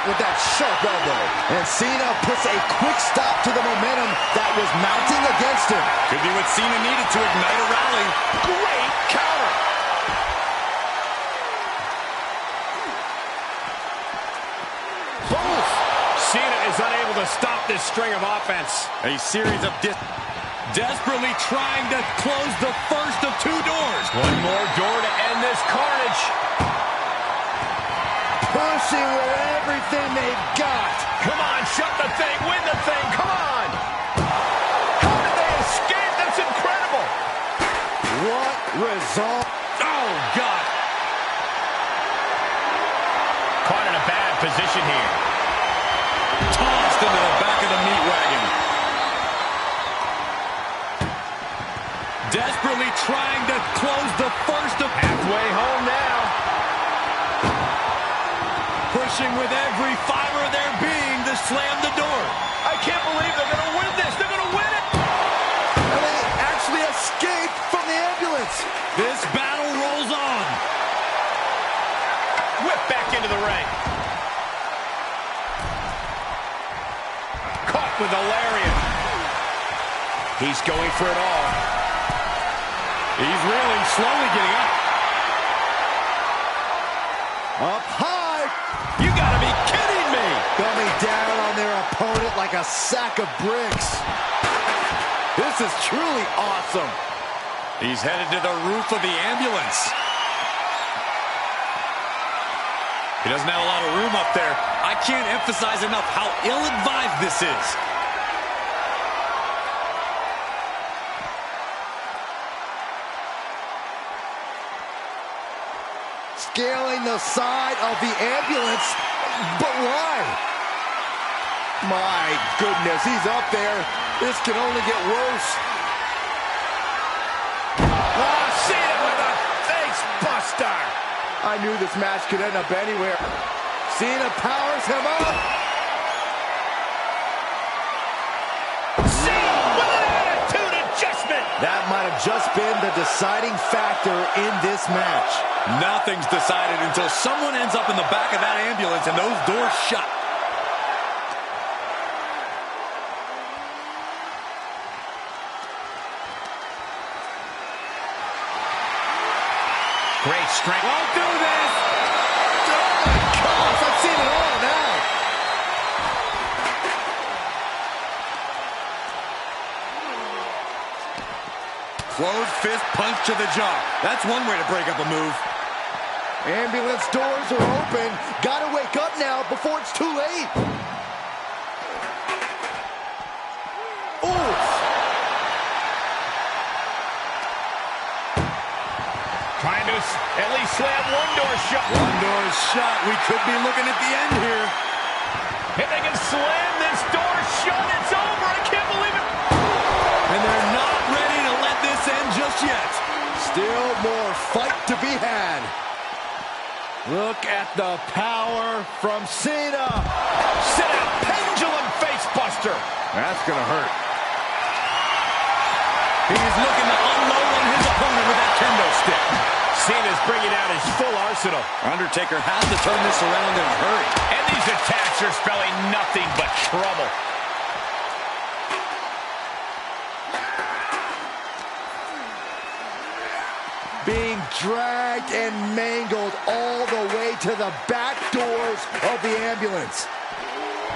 with that sharp elbow. And Cena puts a quick stop to the momentum that was mounting against him. Could be what Cena needed to ignite a rally. Great counter. Boom! Cena is unable to stop this string of offense. A series of desperately trying to close the first of two doors. One more door to end this carnage. Pushing with everything they've got. Come on, shut the thing, win the thing, come on! How did they escape? That's incredible! What result? Oh, God! Caught in a bad position here. Tossed into the back of the meat wagon. Desperately trying to close the first of... Halfway home now. Pushing with every fiber of their being to slam the door. I can't believe they're going to win this. They're going to win it. And they actually escaped from the ambulance. This battle rolls on. Whip back into the ring. Caught with a lariat. He's going for it all. He's reeling, slowly getting up. Up high. You gotta be kidding me. Coming down on their opponent like a sack of bricks. This is truly awesome. He's headed to the roof of the ambulance. He doesn't have a lot of room up there. I can't emphasize enough how ill-advised this is. Scaling the side of the ambulance, but why? My goodness, he's up there. This can only get worse. Oh, Cena with a face buster. I knew this match could end up anywhere. Cena powers him up. Cena with an attitude adjustment. That might have just been the deciding factor in this match. Nothing's decided until someone ends up in the back of that ambulance and those doors shut. Great strength. Won't do this. Oh my gosh, I've seen it all now. Closed fist punch to the jaw. That's one way to break up a move. Ambulance doors are open. Gotta wake up now before it's too late. Ooh. Trying to at least slam one door shut. One door is shut. We could be looking at the end here. If they can slam this door shut, it's over. I can't believe it. And they're not ready to let this end just yet. Still more fight to be had. Look at the power from Cena. Sit out, pendulum face buster. That's gonna hurt. He's looking to unload on his opponent with that kendo stick. Cena's bringing out his full arsenal. Undertaker has to turn this around in a hurry. And these attacks are spelling nothing but trouble. Being dragged and mangled all the way to the back doors of the ambulance.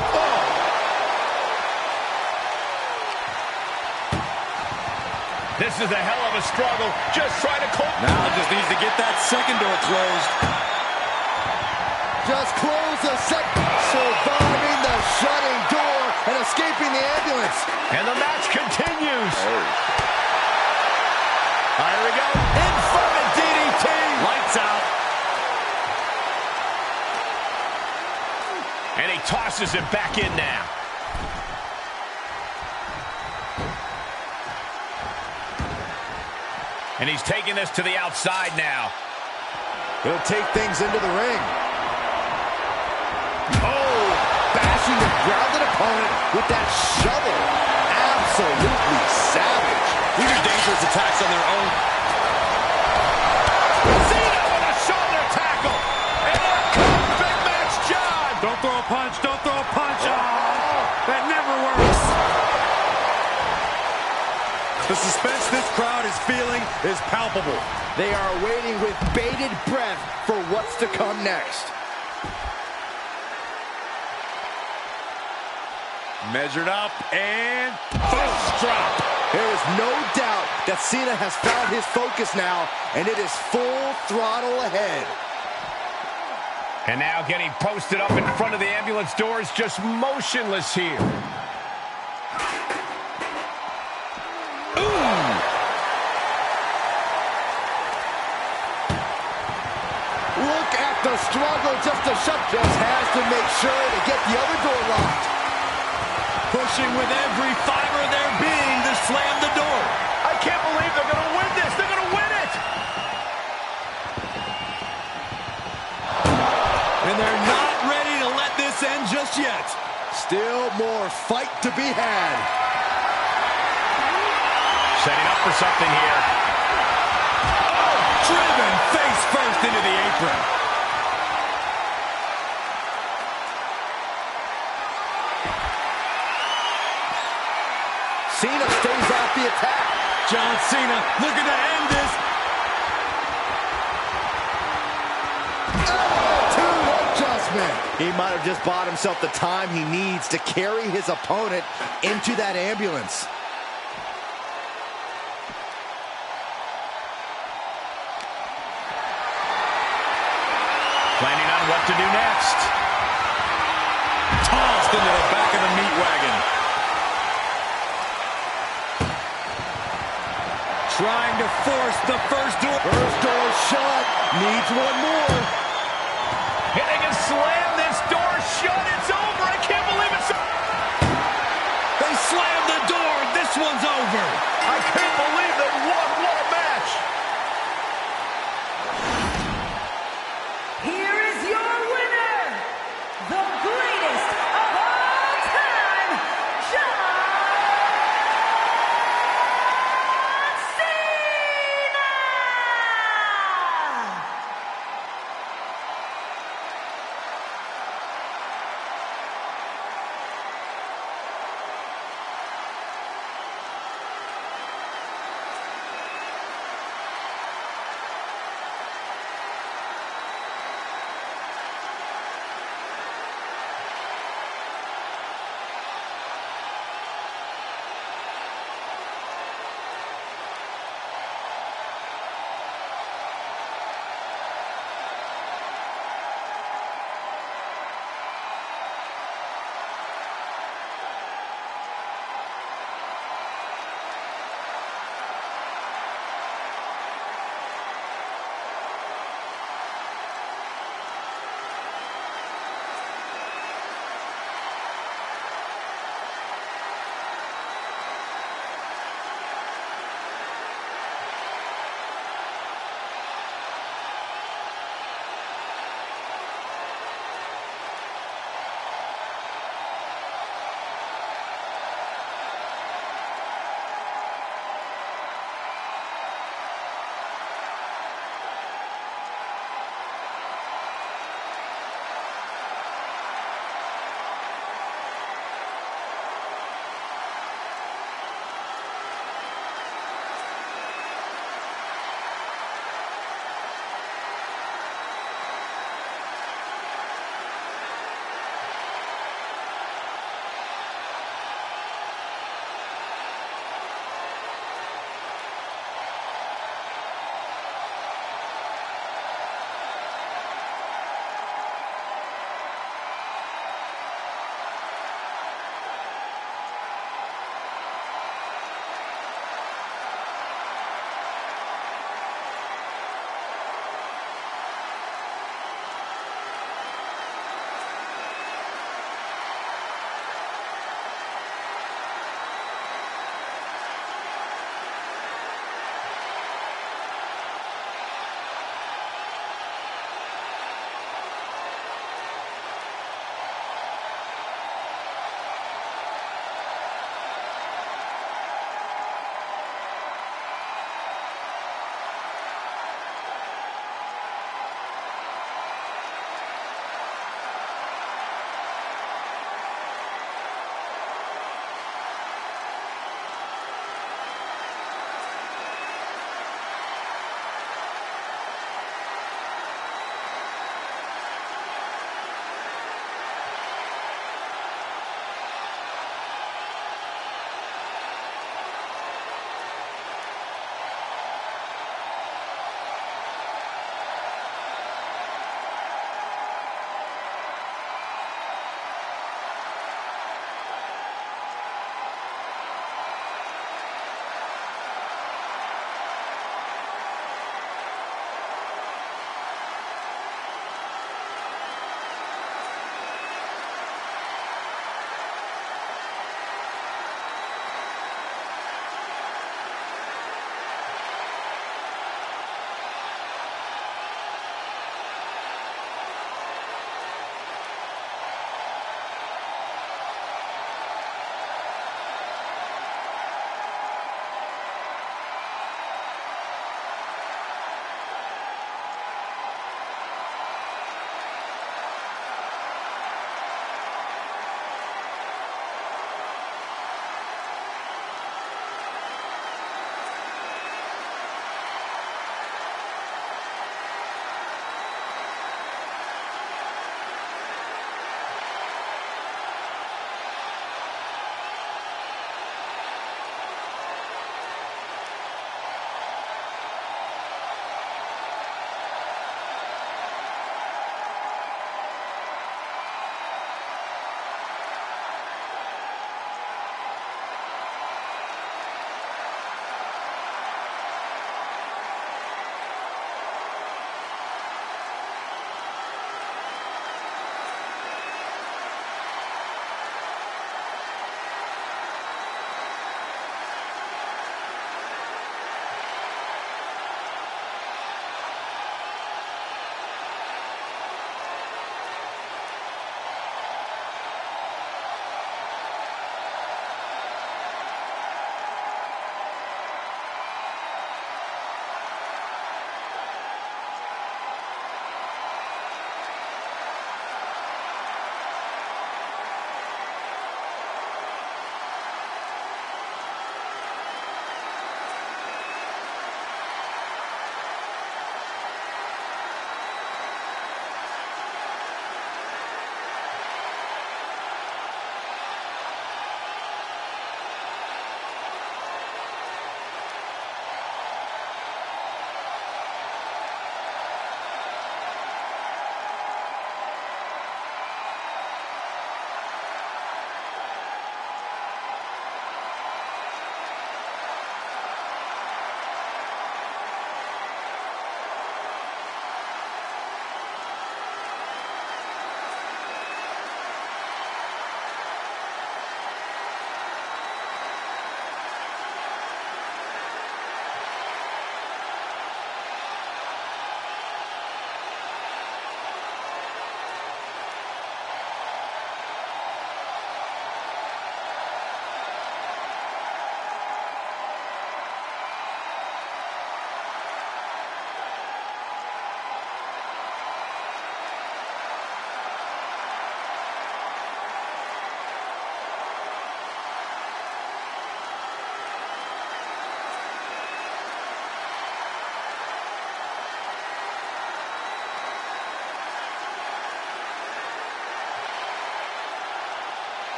Oh. This is a hell of a struggle. Just trying to close. Now just needs to get that second door closed. Just close the second. Surviving the shutting door and escaping the ambulance. And the match continues. Here we go. Infamous DDT. Lights out. And he tosses him back in now. And he's taking this to the outside now. He'll take things into the ring. Oh, bashing the grounded opponent with that shovel. Absolutely savage. These are dangerous attacks on their own. Cena with a shoulder tackle. And a big match, John. Don't throw a a punch. Don't throw a punch. Oh, that never works. The suspense this crowd is feeling is palpable. They are waiting with bated breath for what's to come next. Measured up and first drop. There is no doubt that Cena has found his focus now, and it is full throttle ahead. And now getting posted up in front of the ambulance doors, just motionless here. Ooh! Look at the struggle just to shut. Just has to make sure to get the other door locked. Pushing with every fiber of their being to slam the door. I can't believe they're going to win this. They're going to win it. And they're not ready to let this end just yet. Still more fight to be had. Setting up for something here. Oh, driven face first into the apron. Cena stays off the attack. John Cena looking to end this. Adjustment. He might have just bought himself the time he needs to carry his opponent into that ambulance. Planning on what to do next. Tossed into the back of the meat wagon. Trying to force the first door. First door shut. Needs one more. And they can slam this door shut. It's over. I can't believe it's... They slammed the door. This one's over. I can't believe they won. What a match. Here is your winner, the greatest of all time, John Cena!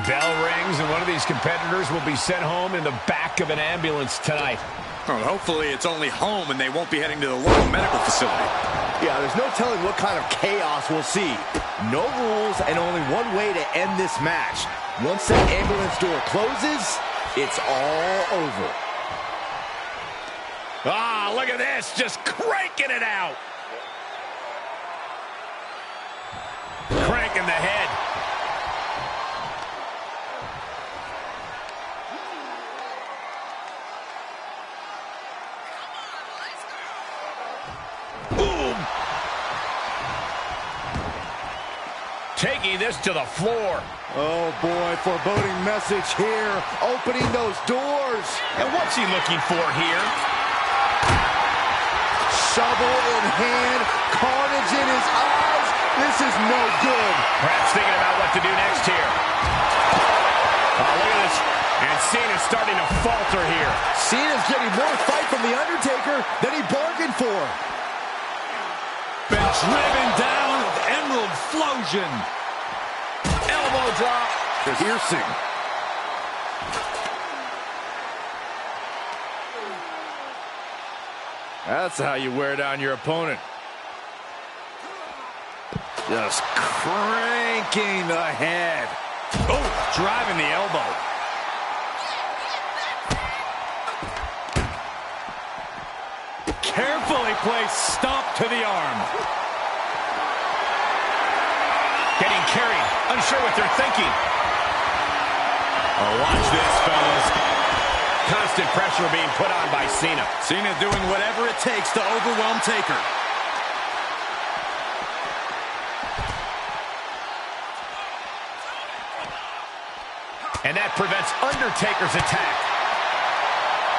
Bell rings, and one of these competitors will be sent home in the back of an ambulance tonight. Well, hopefully it's only home and they won't be heading to the local medical facility. Yeah, there's no telling what kind of chaos we'll see. No rules and only one way to end this match. Once that ambulance door closes, it's all over. Ah, look at this, just cranking it out. Cranking the head. Boom. Taking this to the floor. Oh boy, foreboding message here. Opening those doors. And what's he looking for here? Shovel in hand, carnage in his eyes. This is no good. Perhaps thinking about what to do next here. Oh, look at this. And Cena's starting to falter here. Cena's getting more fight from The Undertaker than he bargained for. Been driven down with Emerald Flosion. Elbow drop. Piercing. That's how you wear down your opponent. Just cranking the head. Oh, driving the elbow. Carefully placed stomp to the arm. Getting carried. Unsure what they're thinking. Oh, watch this, fellas. Constant pressure being put on by Cena. Cena doing whatever it takes to overwhelm Taker. And that prevents Undertaker's attack.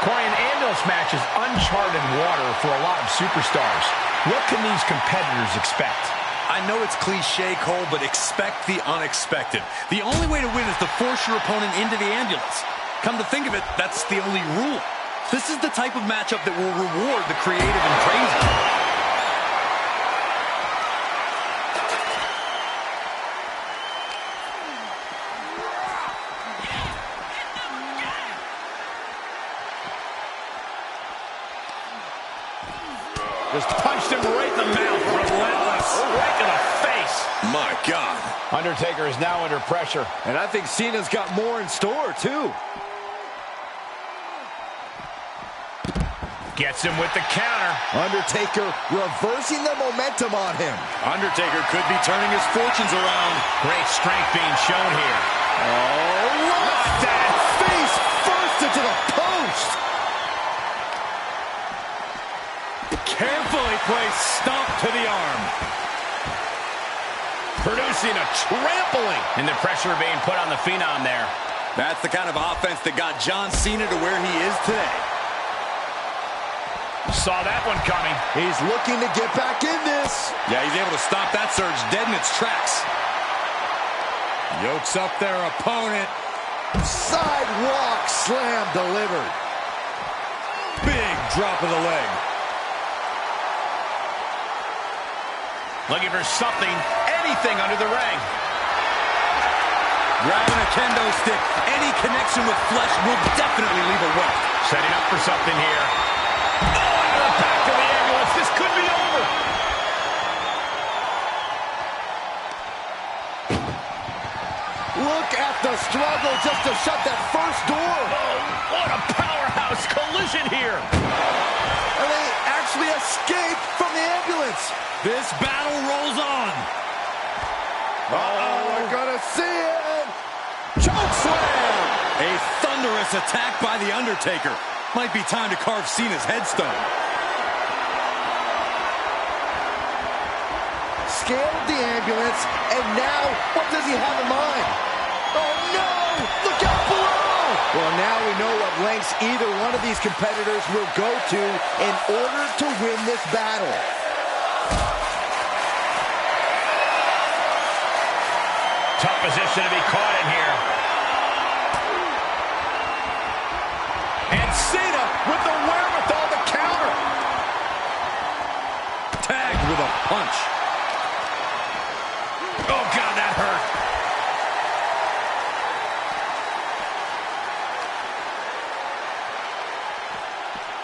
Corey, an ambulance match is uncharted water for a lot of superstars. What can these competitors expect? I know it's cliche, Cole, but expect the unexpected. The only way to win is to force your opponent into the ambulance. Come to think of it, that's the only rule. This is the type of matchup that will reward the creative and crazy. Just punched him right in the mouth. Relentless. Right to the face. My God. Undertaker is now under pressure. And I think Cena's got more in store, too. Gets him with the counter. Undertaker reversing the momentum on him. Undertaker could be turning his fortunes around. Great strength being shown here. Oh, look that face first into the post. Carefully placed stomp to the arm. Producing a trampling. And the pressure being put on the Phenom there. That's the kind of offense that got John Cena to where he is today. Saw that one coming. He's looking to get back in this. Yeah, he's able to stop that surge dead in its tracks. Yokes up their opponent. Sidewalk slam delivered. Big drop of the leg. Looking for something, anything under the ring. Grabbing a kendo stick. Any connection with flesh will definitely leave a welt. Setting up for something here. Oh, into the back of the ambulance. This could be over. Look at the struggle just to shut that first door. Oh, what a powerhouse collision here. And they actually escaped from the ambulance. This battle rolls on. Uh-oh, we're gonna see it. Choke slam. A thunderous attack by The Undertaker. Might be time to carve Cena's headstone. Scaled the ambulance, and now what does he have in mind? Oh no! Look out below! Well, now we know what lengths either one of these competitors will go to in order to win this battle. Tough position to be caught in here. And Cena with the wherewithal to counter. Tagged with a punch. Oh, God, that hurt.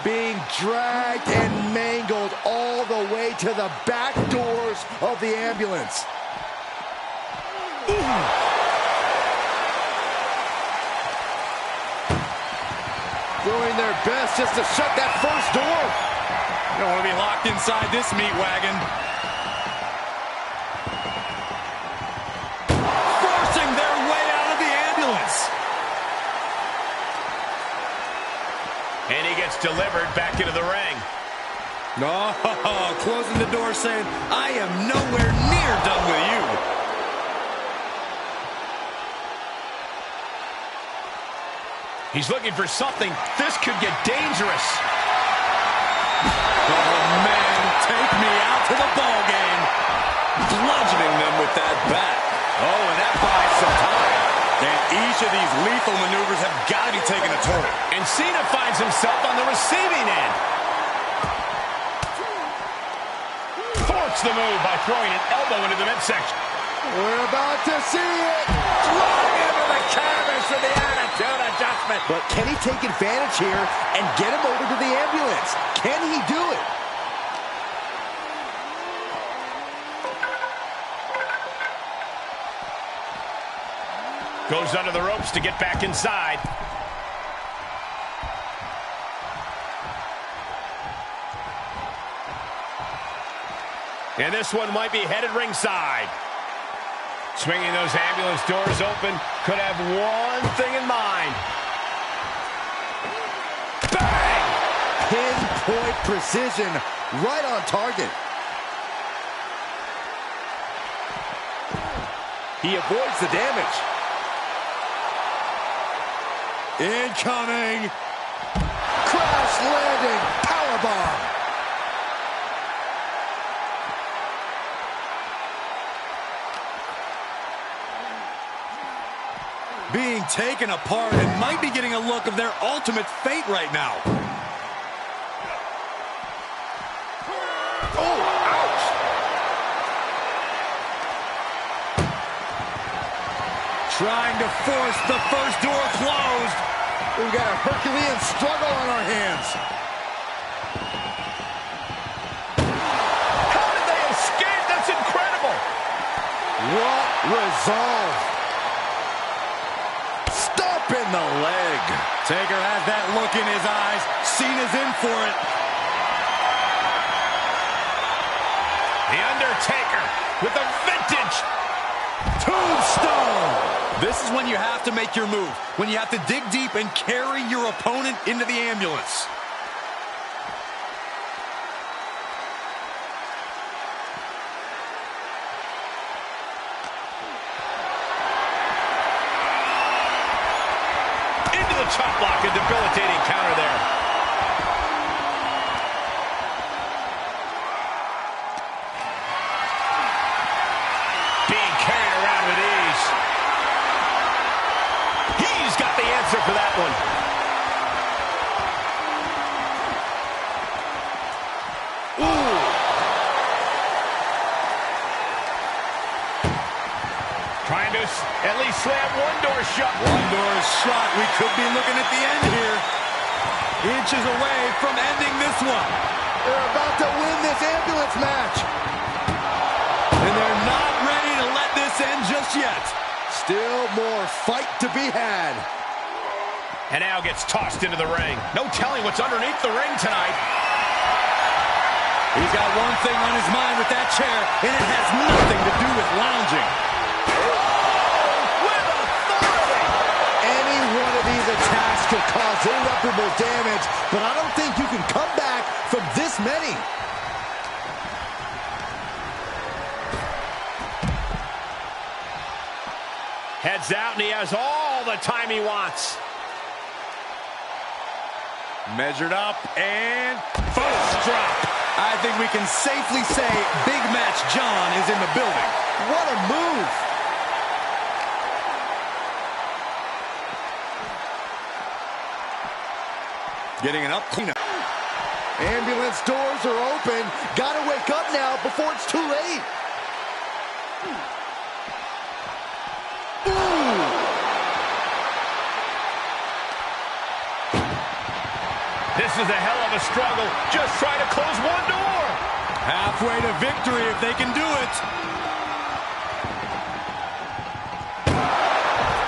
being dragged and mangled all the way to the back doors of the ambulance. Doing their best just to shut that first door. You don't want to be locked inside this meat wagon. Forcing their way out of the ambulance. And he gets delivered back into the ring. No, closing the door saying, I am nowhere near done with you. He's looking for something. This could get dangerous. Oh, man, take me out to the ball game. Bludgeoning them with that bat. Oh, and that buys some time. And each of these lethal maneuvers have got to be taking a toll. And Cena finds himself on the receiving end. Thwarts the move by throwing an elbow into the midsection. We're about to see it. Flying into the canvas for the attitude adjustment. But can he take advantage here and get him over to the ambulance? Can he do it? Goes under the ropes to get back inside. And this one might be headed ringside. Swinging those ambulance doors open, could have one thing in mind. Bang! Pinpoint precision, right on target. He avoids the damage. Incoming. Crash landing, powerbomb. Being taken apart and might be getting a look of their ultimate fate right now. Oh, ouch! Trying to force the first door closed. We've got a Herculean struggle on our hands. How did they escape? That's incredible! What resolve! Stop in the leg. Taker has that look in his eyes. Cena's in for it. The Undertaker with a vintage Tombstone. This is when you have to make your move. When you have to dig deep and carry your opponent into the ambulance. into the chop block, a debilitating counter there. Being carried around with ease. He's got the answer for that one. Ooh. Trying to at least slam one door shut. One door is shut. We could be looking at the end here. Inches away from ending this one. They're about to win this ambulance match. And they're not ready to let this end just yet. Still more fight to be had. And now gets tossed into the ring. No telling what's underneath the ring tonight. He's got one thing on his mind with that chair, and it has nothing to do with lounging. Any one of these attacks could cause irreparable damage, but I don't think you can come back from this many. Heads out, and he has all the time he wants. Measured up, and first drop. I think we can safely say Big Match John is in the building. What a move. Getting an up cleanup. Ambulance doors are open. Gotta wake up now before it's too late. Ooh. This is a hell of a struggle. Just trying to close one door. Halfway to victory if they can do it.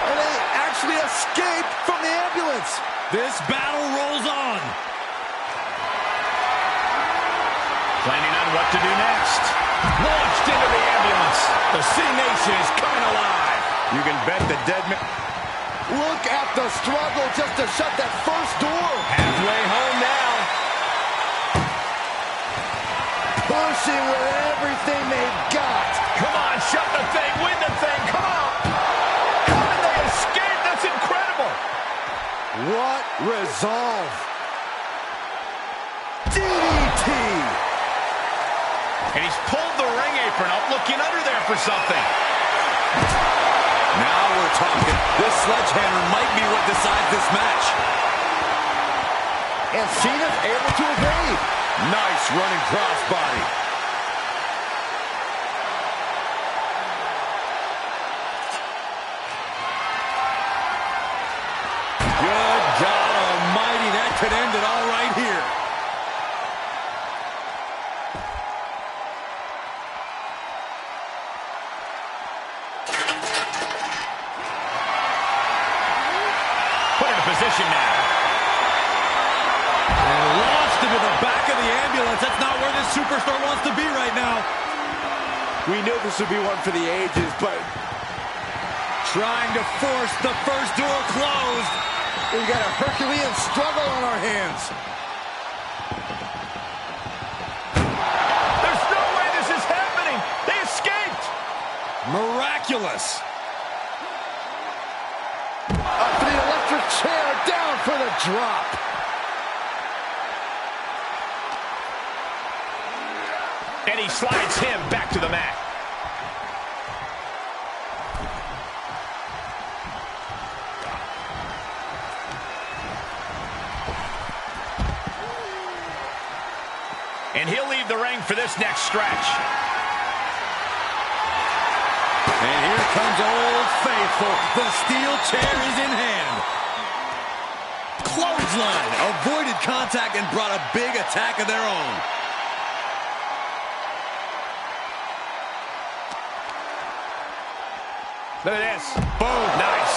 And they actually escaped from the ambulance. This battle rolls on. Planning on what to do next. Launched into the ambulance. The C Nation is coming alive. You can bet the dead man. Look at the struggle just to shut that first door. Halfway home now. Pushing with everything they've got. Come on, shut the thing, win the thing, come on. How did they escape? That's incredible. What resolve. DDT. And he's pulled the ring apron up, looking under there for something. Now we're talking. This sledgehammer might be what decides this match. And Cena's able to evade. Nice running crossbody. Good God Almighty, that could end it all right here. Put in a position now. And launched into the back of the ambulance. That's not where this superstar wants to be right now. We knew this would be one for the ages, but Trying to force the first door closed. we got a Herculean struggle on our hands. There's no way this is happening. They escaped. Miraculous. Up for the electric chair, down for the drop. And he slides him back to the mat. And he'll leave the ring for this next stretch. And here comes Old Faithful. The steel chair is in hand. Clothesline. Avoided contact and brought a big attack of their own. Look at this. Boom. Nice.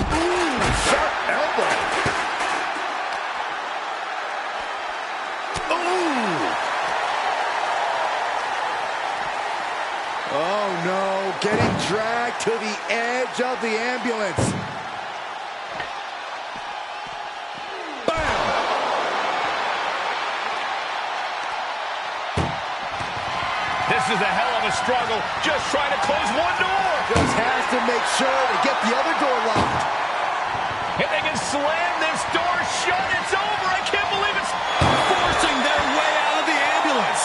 Ooh, sharp elbow. Ooh. Oh, no. Getting dragged to the edge of the ambulance. Bam! This is a hell of a struggle. Just trying to close one door. Just has to make sure to get the other door locked. If they can slam this door shut, it's over. I can't believe it's Forcing their way out of the ambulance.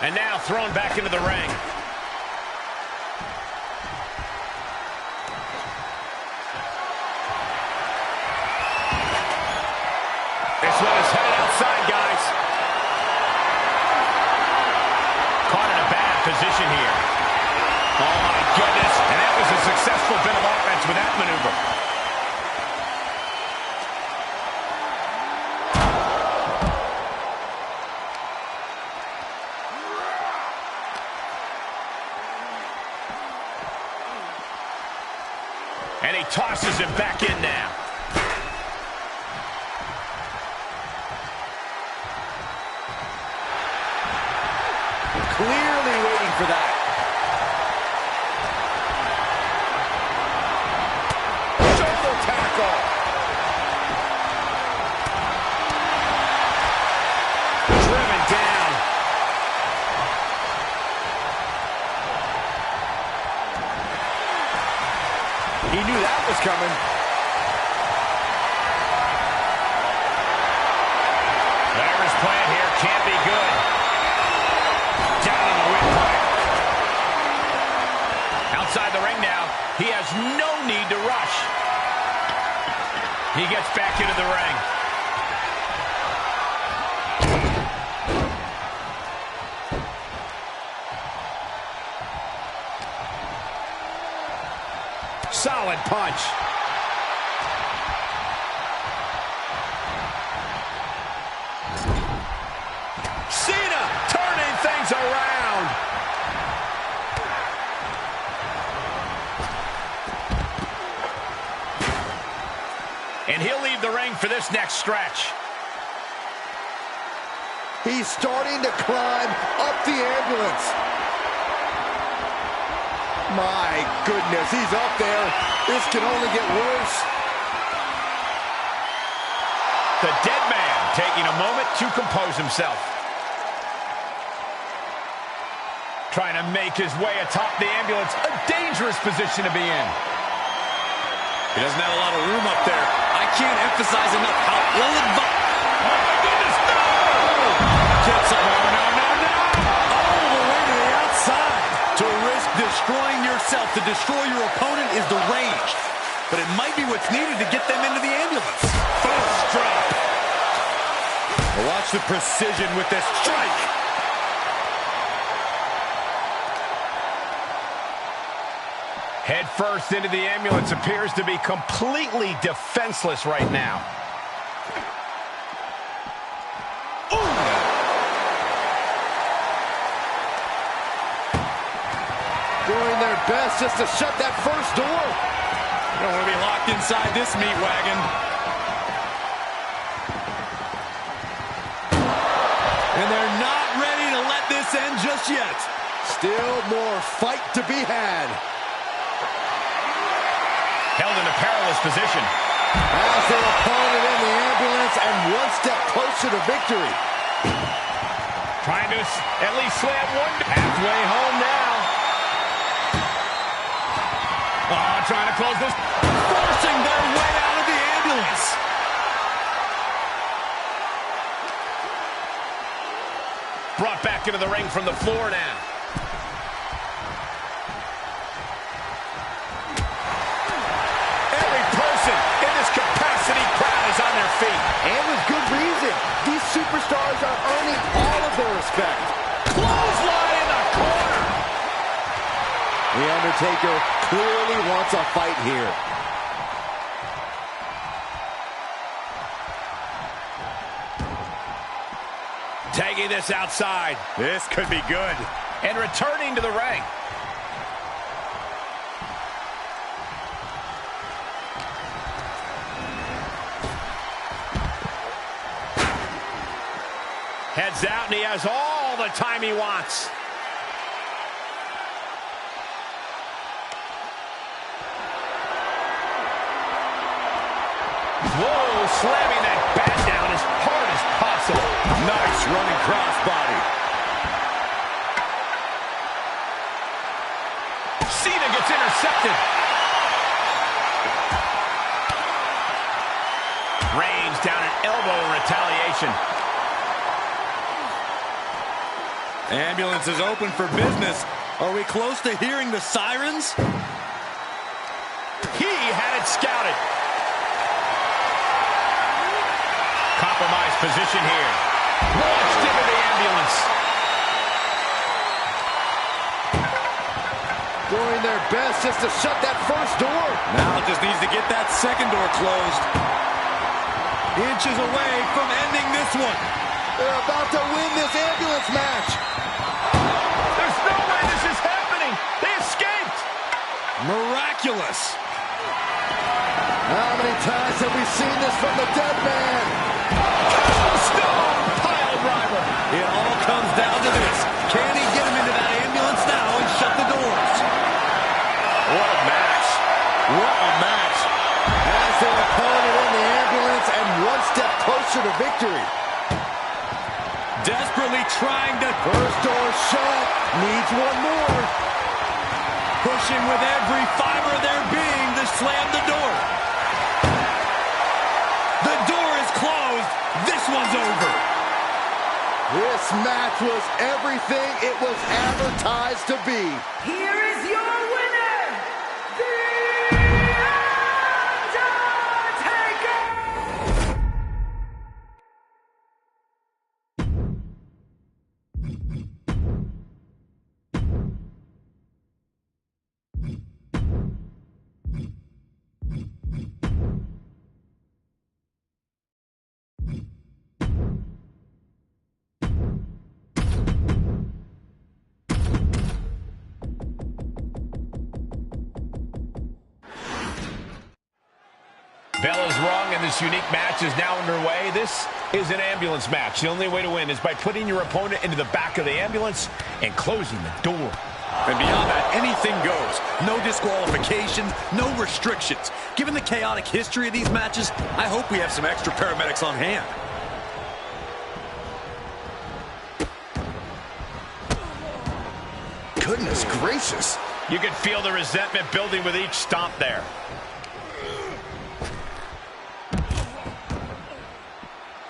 And now thrown back into the ring. This one is headed outside, guys. Caught in a bad position here. Oh, my goodness. And that was a successful bit of offense with that maneuver. And he tosses him back in now. Clearly waiting for that. Shoulder tackle. Driven down. He knew that was coming. Whatever's playing here can't be good. Down in the windpipe. Outside the ring now. He has no need to rush. He gets back into the ring. solid punch. Cena turning things around. And he'll leave the ring for this next stretch. He's starting to climb up the ambulance. My goodness, he's up there. This can only get worse. The dead man taking a moment to compose himself. Trying to make his way atop the ambulance. A dangerous position to be in. He doesn't have a lot of room up there. I can't emphasize enough how ill-advised. Oh, my goodness, no! Gets him. No. All the way to the outside. To risk destroying yourself, to destroy your opponent is deranged. But it might be what's needed to get them into the ambulance. First drop. Watch the precision with this strike. Head first into the ambulance, appears to be completely defenseless right now. Ooh. Doing their best just to shut that first door. You don't want to be locked inside this meat wagon. And they're not ready to let this end just yet. Still more fight to be had. Held in a perilous position. As their opponent in the ambulance and one step closer to victory. Trying to at least slam one. Halfway home now. Oh, trying to close this. Forcing their way out of the ambulance. Brought back into the ring from the floor now. Every person in this capacity crowd is on their feet. And with good reason. These superstars are earning all of their respect. Clothesline in the corner. The Undertaker clearly wants a fight here. Taking this outside. This could be good. And returning to the ring. Heads out, and he has all the time he wants. Whoa, slamming that bat down as hard as possible. Nice running crossbody. Cena gets intercepted. Reigns down an elbow in retaliation. Ambulance is open for business. Are we close to hearing the sirens? He had it scouted. Compromised position here. Launched into the ambulance. Doing their best just to shut that first door. Now just needs to get that second door closed. Inches away from ending this one. They're about to win this ambulance match. There's no way this is happening. They escaped. Miraculous. How many times have we seen this from the dead man? Stone pile driver. It all comes down to this. Can he get him into that ambulance now and shut the doors? What a match. What a match. As their opponent in the ambulance and one step closer to victory. Desperately trying to... First door shut. Needs one more. Pushing with every fiber of their being to slam the door. The door is closed. This one's over. This match was everything it was advertised to be. Here is your winner, The Undertaker! Bell is rung, and this unique match is now underway. This is an ambulance match. The only way to win is by putting your opponent into the back of the ambulance and closing the door. And beyond that, anything goes. No disqualifications, no restrictions. Given the chaotic history of these matches, I hope we have some extra paramedics on hand. Goodness gracious. You can feel the resentment building with each stomp there.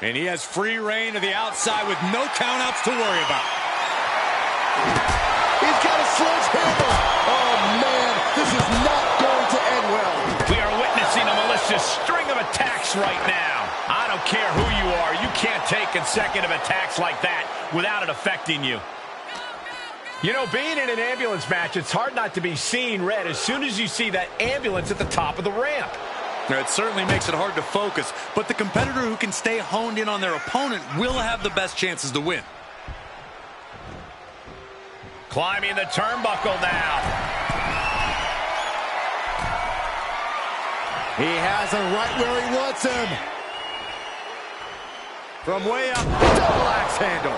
And he has free reign to the outside with no countouts to worry about. He's got a sledgehammer. Oh, man, this is not going to end well. We are witnessing a malicious string of attacks right now. I don't care who you are. You can't take consecutive attacks like that without it affecting you. You know, being in an ambulance match, it's hard not to be seeing red as soon as you see that ambulance at the top of the ramp. It certainly makes it hard to focus, but the competitor who can stay honed in on their opponent will have the best chances to win. Climbing the turnbuckle now. He has him right where he wants him. From way up, double axe handle.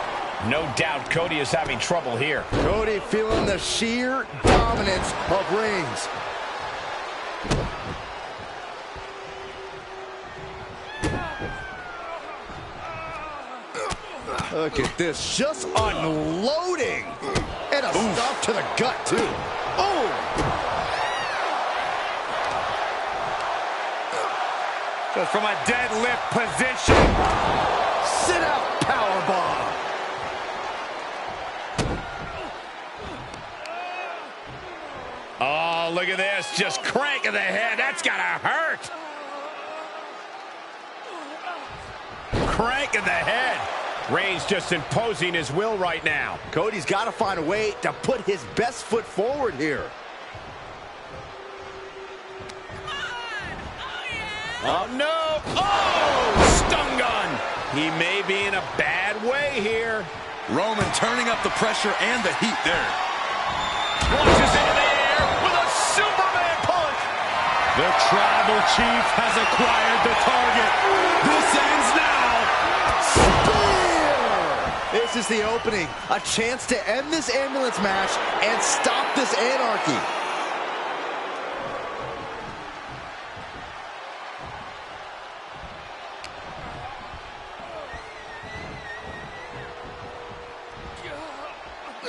No doubt Cody is having trouble here. Cody feeling the sheer dominance of Reigns. Look at this, just unloading. And a stop to the gut, too. Oh! Just from a deadlift position. Sit out powerbomb. Oh, look at this. Just cranking the head. That's got to hurt. Cranking the head. Reigns just imposing his will right now. Cody's got to find a way to put his best foot forward here. Oh, no. Oh, stun gun. He may be in a bad way here. Roman turning up the pressure and the heat there. Launches into the air with a Superman punch. The Tribal Chief has acquired the target. This ends now. This is the opening. A chance to end this ambulance match and stop this anarchy.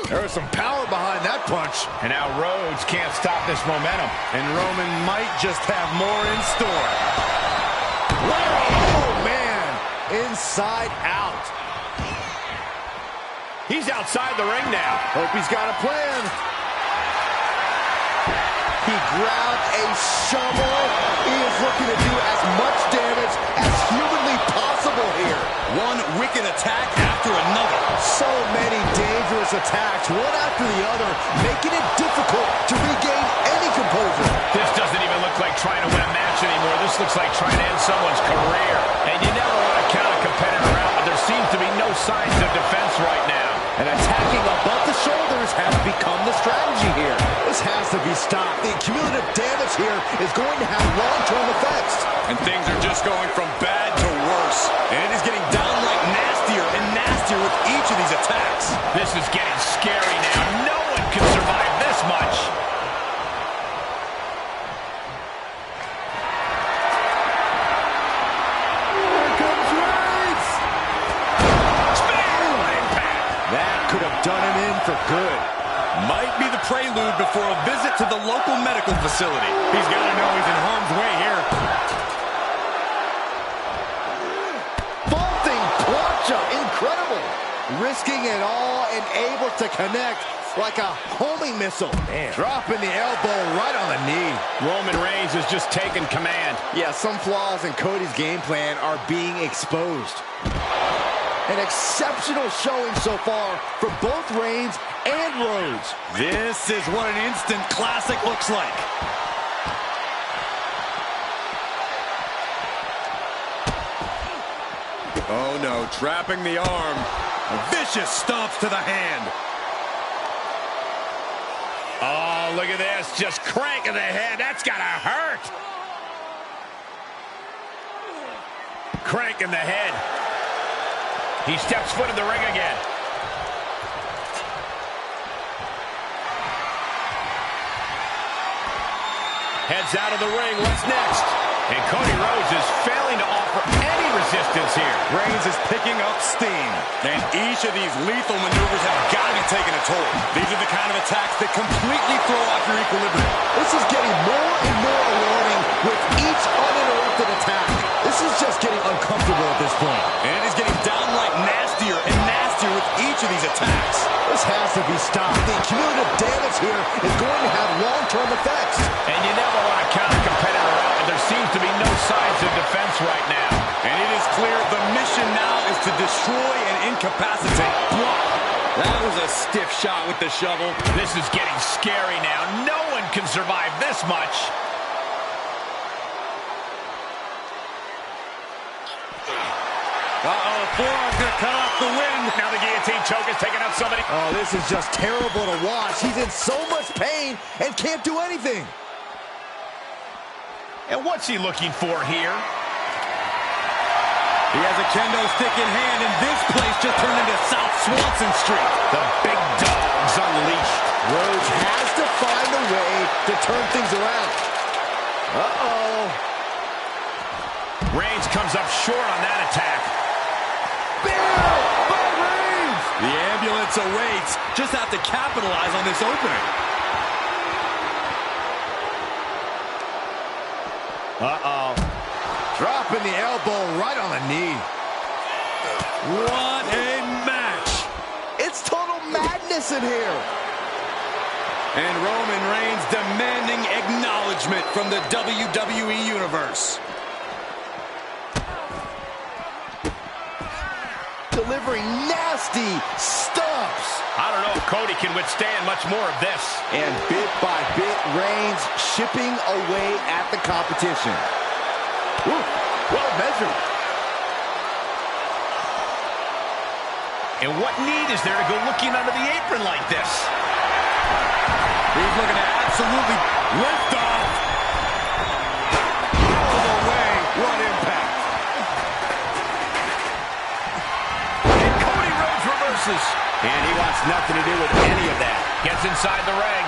There was some power behind that punch. And now Rhodes can't stop this momentum. And Roman might just have more in store. Oh, man. Inside out. He's outside the ring now. Hope he's got a plan. He grabbed a shovel. He is looking to do as much damage as humanly possible here. One wicked attack after another. So many dangerous attacks, one after the other, making it difficult to regain any composure. This doesn't even look like trying to win a match anymore. This looks like trying to end someone's career. And you never want to count a competitor out, but there seems to be no signs of defense right now. And attacking above the shoulders has become the strategy here. This has to be stopped. The cumulative damage here is going to have long-term effects. And things are just going from bad to worse. And it is getting downright nastier and nastier with each of these attacks. This is getting scary now. No one can survive this much. Here comes Reigns. Spinning impact. That could have done him in for good. Might be the prelude before a visit to the local medical facility. He's got to know he's in harm's way here. Vaulting plancha, incredible. Risking it all and able to connect like a homing missile. Man. Dropping the elbow right on the knee. Roman Reigns has just taken command. Yeah, some flaws in Cody's game plan are being exposed. An exceptional showing so far from both Reigns and Rhodes. This is what an instant classic looks like. Oh no, trapping the arm. Vicious stomps to the hand. Oh, look at this. Just cranking the head. That's got to hurt. crank in the head. He steps foot in the ring again. Heads out of the ring. What's next? And Cody Rhodes is failing to offer any resistance here. Reigns is picking up steam. And each of these lethal maneuvers have got to be taking a toll. These are the kind of attacks that completely throw off your equilibrium. This is getting more and more alarming with each uninterrupted attack. This is just getting uncomfortable at this point. And it is getting downright nastier and nastier with each of these attacks. This has to be stopped. The cumulative damage here is going to have long-term effects. And you never want to count a competitor out, and there seems to be no signs of defense right now. And it is clear the mission now is to destroy and incapacitate. Block. That was a stiff shot with the shovel. This is getting scary now. No one can survive this much. Uh-oh, forearm's going to cut off the wind. Now the guillotine choke is taking out somebody. Oh, this is just terrible to watch. He's in so much pain and can't do anything. And what's he looking for here? He has a kendo stick in hand, and this place just turned into South Swanson Street. The big dog's unleashed. Rhodes has to find a way to turn things around. Uh-oh. Reigns comes up short on that attack. Bam! By Reigns! The ambulance awaits. Just have to capitalize on this opening. Uh-oh. Dropping the elbow right on the knee. What a match. It's total madness in here. And Roman Reigns demanding acknowledgement from the WWE Universe. Delivering nasty stumps. I don't know if Cody can withstand much more of this. And bit by bit, Reigns chipping away at the competition. Ooh, well measured. And what need is there to go looking under the apron like this? He's looking to absolutely lift off. All the way. What impact. And Cody Rhodes reverses. And he wants nothing to do with any of that. Gets inside the ring.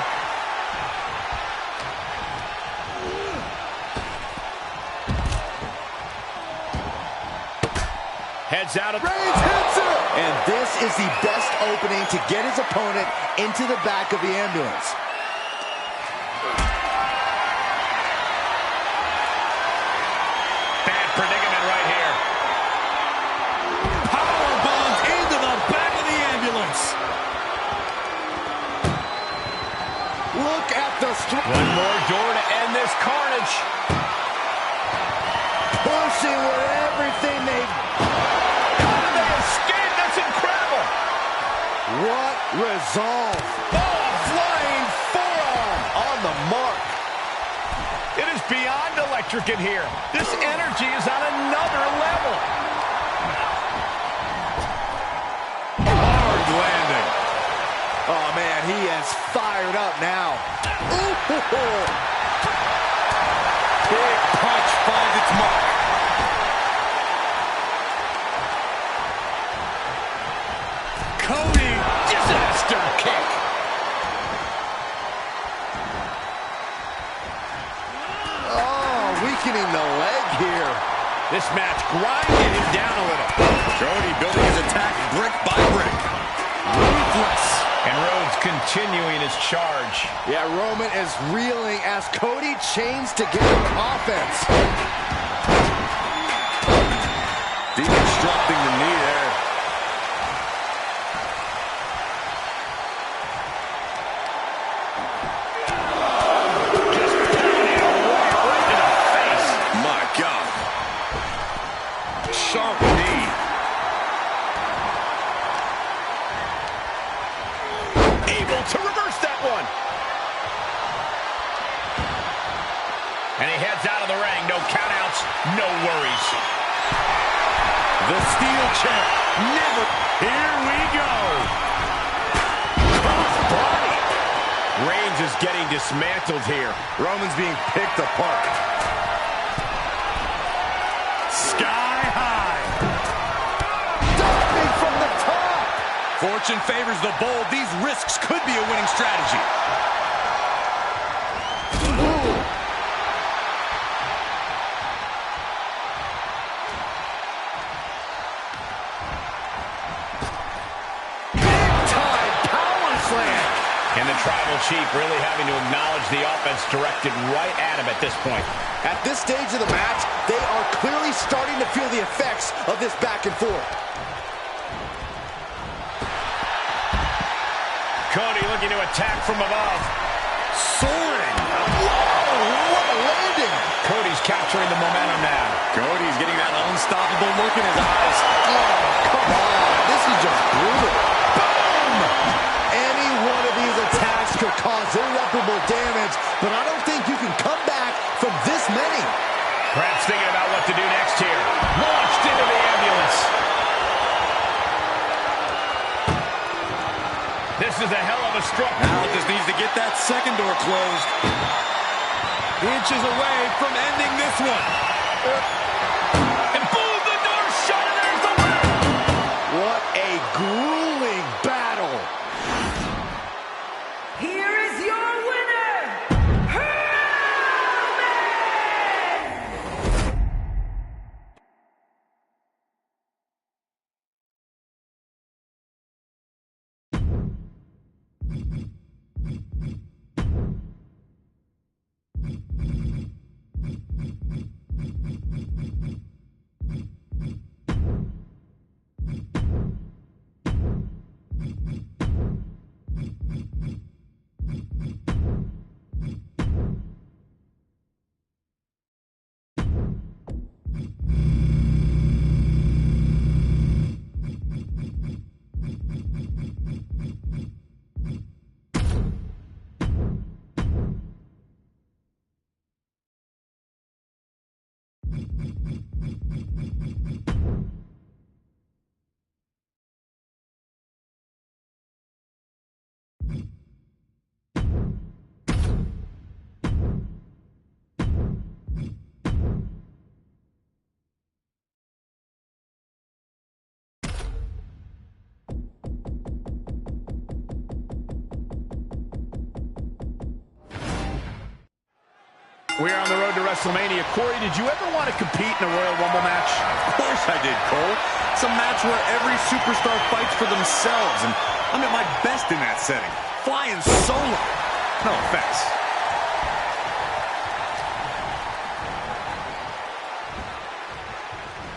Heads out of... Reigns hits it! And this is the best opening to get his opponent into the back of the ambulance. Bad predicament right here. Power bombs into the back of the ambulance. Look at the One more door to end this carnage. pushing with everything they've... They escaped. That's incredible. What resolve. Oh, flying forearm. On the mark. It is beyond electric in here. This energy is on another level. Hard landing. Oh, man, he is fired up now. Ooh. Big punch finds its mark. Cody, disaster kick. Oh, weakening the leg here. This match grinded him down a little. Cody building his attack brick by brick. Ruthless. And Rhodes continuing his charge. Yeah, Roman is reeling as Cody chains together offense. Deconstructing the knee there. Just pounding away right to the face. My God. Sharp knee. Able to reverse that one. And he heads out of the ring. No countouts, no worries. The steel chair. Never. Here we go. Cross body. Reigns is getting dismantled here. Roman's being picked apart. Sky high. Fortune favors the bold. These risks could be a winning strategy. Big-time power slam. And the Tribal Chief really having to acknowledge the offense directed right at him at this point. At this stage of the match, they are clearly starting to feel the effects of this back and forth. Cody looking to attack from above. Soaring. Whoa, what a landing. Cody's capturing the momentum now. Cody's getting that unstoppable look in his eyes. Oh, come on. This is just brutal. Boom! Any one of these attacks could cause irreparable damage, but I don't think you can come back from this many. Perhaps thinking about what to do next here. Launched into the ambulance. This is a hell of a struggle. Now just needs to get that second door closed. Inches away from ending this one. And boom, the door shut, and there's the winner. What a grueling battle. Here is your winner, We're on the road to WrestleMania. Corey, did you ever want to compete in a Royal Rumble match? Of course I did, Cole. It's a match where every superstar fights for themselves, and I'm at my best in that setting. Flying solo. No offense.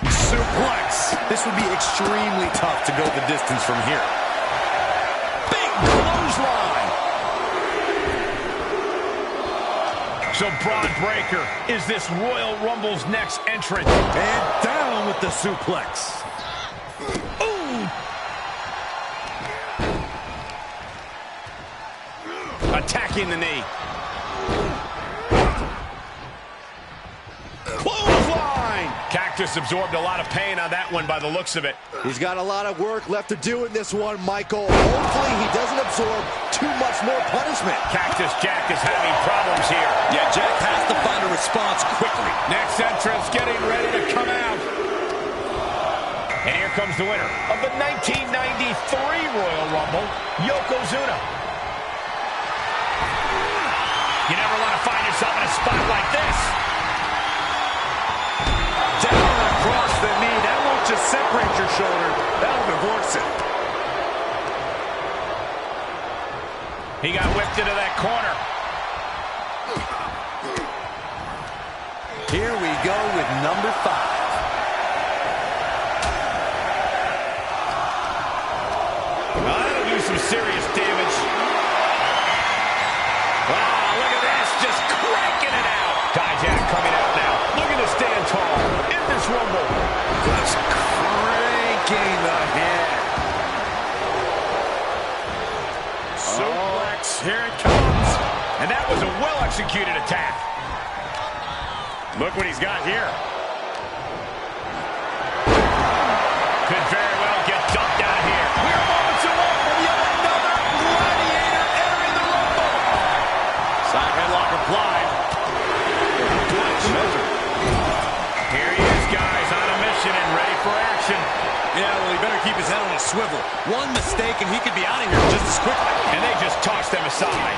Suplex. This would be extremely tough to go the distance from here. Big clothesline. So Braun Breaker is this Royal Rumble's next entrant. And down with the suplex. Ooh. Attacking the knee. Clothesline! Cactus absorbed a lot of pain on that one by the looks of it. He's got a lot of work left to do in this one, Michael. Hopefully he doesn't absorb too much more punishment. Cactus Jack is having problems here. Yeah, Jack has to find a response quickly. Next entrance getting ready to come out. And here comes the winner of the 1993 Royal Rumble, Yokozuna. You never want to find yourself in a spot like this. Down across the knee. That won't just separate your shoulder. That'll divorce it. He got whipped into that corner. Here we go with number 5. Well, that'll do some serious damage. Wow, look at this. Just cranking it out. Dijak coming out now. Looking to stand tall in this Rumble. Just cranking the head. Suplex. Here it comes. And that was a well-executed attack. Look what he's got here. Could very well get dumped out of here. We're moments away from yet another gladiator entering the Rumble. Side headlock applied. Good measure. Here he is, guys, on a mission and ready for action. Yeah, well, he better keep his head on a swivel. One mistake and he could be out of here just as quickly. And they just tossed them aside.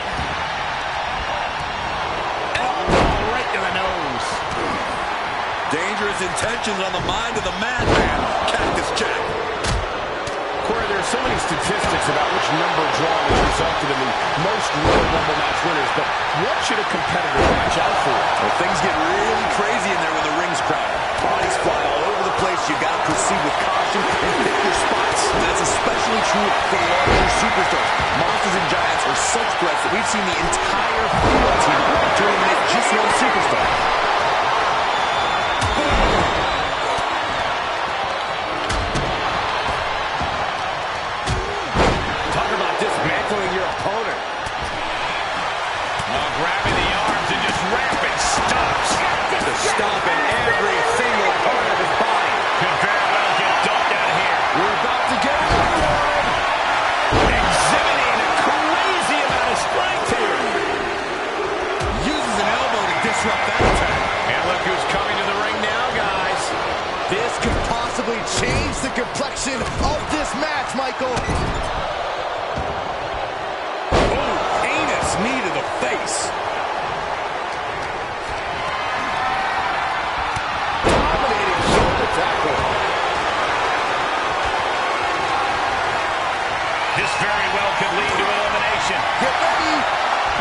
Elbow right to the nose. Dangerous intentions on the mind of the madman, Cactus Jack. Corey, there are so many statistics about which number drawn has resulted in the most Royal Rumble match winners, but what should a competitor watch out for? Well, things get really crazy in there when the ring's crowded. Bodies fly all over the place. You got to proceed with caution and pick your spots. And that's especially true for larger superstars. Monsters and giants are such threats that we've seen the entire field team to eliminate just one superstar. Talk about dismantling your opponent. Oh, grabbing the arms and just rapid stops. To stop in every single part of his body. Could very well get dumped out of here. We're about to get another one. Exhibiting a crazy amount of strength here. Uses an elbow to disrupt that attack. And look who's coming to the ring now, guys. This could possibly change the complexion of this match, Michael. Oh, heinous knee to the face. Dominating shoulder tackle. This very well could lead to elimination. Get ready.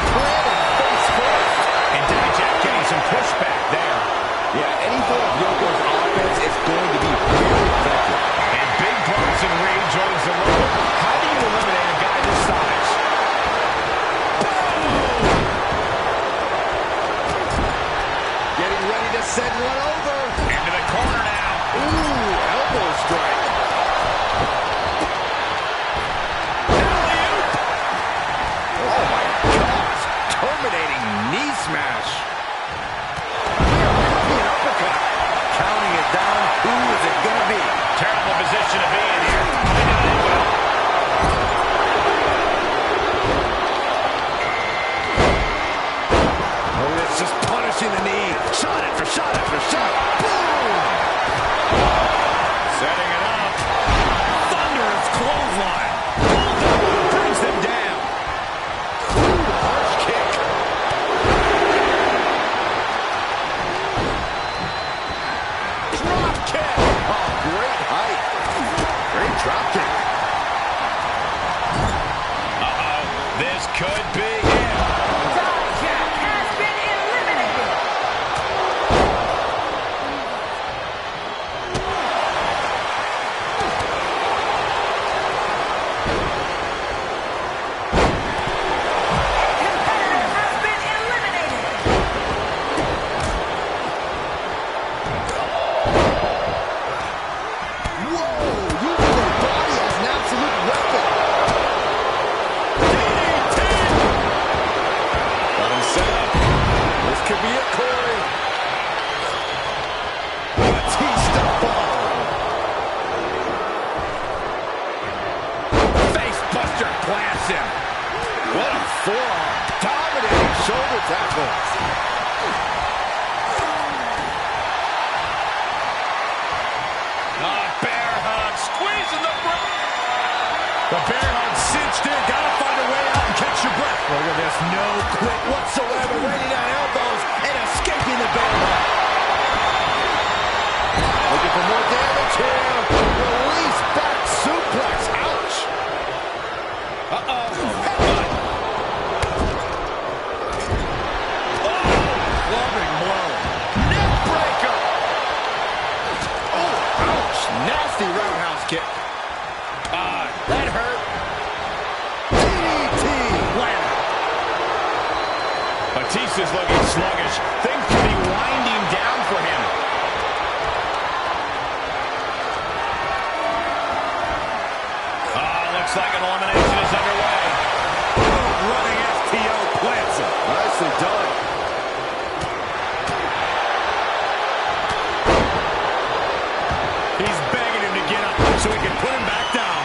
Planted face first. And Dijak getting some pushback there. Yeah, anything of Yoko's offense is going to be very effective. And Big Bronson Reed joins the Rumble. How do you eliminate a guy this size? Getting ready to send one over. Into the corner now. Ooh, elbow strike. Alley-oop. Oh my gosh. Terminating knee smash. Uppercut. Counting it down. Who is it going to be? Terrible position to be in here. They got it well. Oh, it's just punishing the knee. Shot after shot after shot. Boom! Setting it up. Thunderous clothesline. Brings them down. Ooh, harsh kick. Drop kick. Oh, great height. Great drop kick. Uh-oh. This could be it. Dijak has been eliminated. Competitor has been eliminated. Whoa, using their body as an absolute weapon. Got him set up. This could be it, Corey. Batista bomb. Face buster plants him. What a forearm. Dominating shoulder tackle. Bear hug. Squeezing the breath. The bear hug cinched in. Gotta find a way out and catch your breath. Look at this. No quit whatsoever. Raining down elbows and escaping the bear hug. Looking for more damage here. Release back suplex. Ouch. Uh-oh. Loving blow. Neck breaker. Oh, ouch. Nasty roundhouse kick. That hurt. DDT. Landed. Batista's looking sluggish. Things could be winding down for him. Looks like an elimination is underway. Running FTO plants him. Nicely done. He's begging him to get up so he can put him back down.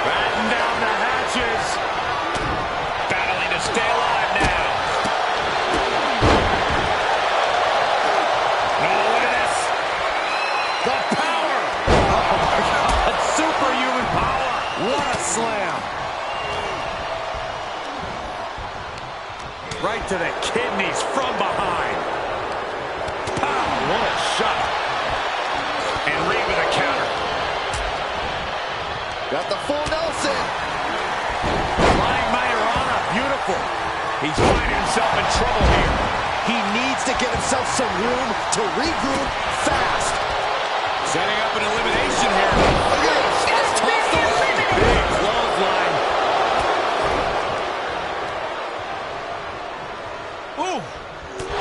Batten down the hatches. Battling to stay alive now. Oh, look at this. The power. Oh, my God. Superhuman power. What a slam. Right to the kidneys from behind. Pow, what a shot. And Reed with a counter. Got the full Nelson. Flying Majorana, beautiful. He's finding himself in trouble here. He needs to get himself some room to regroup fast. Setting up an elimination here. Look at this. It's tossed away. Big clothesline. Ooh.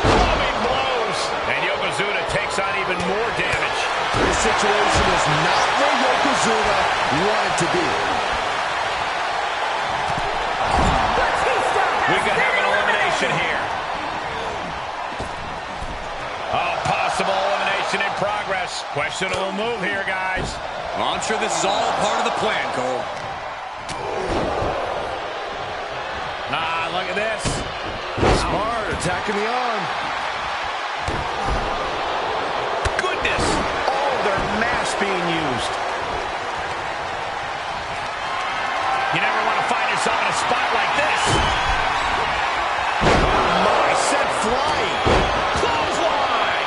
Loving blows. And Yokozuna takes on even more damage. This situation is not where Yokozuna wanted to be. We could have an elimination here. Oh, possible elimination in progress. Questionable move here, guys. Well, I'm sure this is all part of the plan, Cole. Ah, look at this. Smart, attacking the arm. Goodness. All of their mass being used. You never want to find yourself in a spot like this. Oh my, sent flying. Clothesline.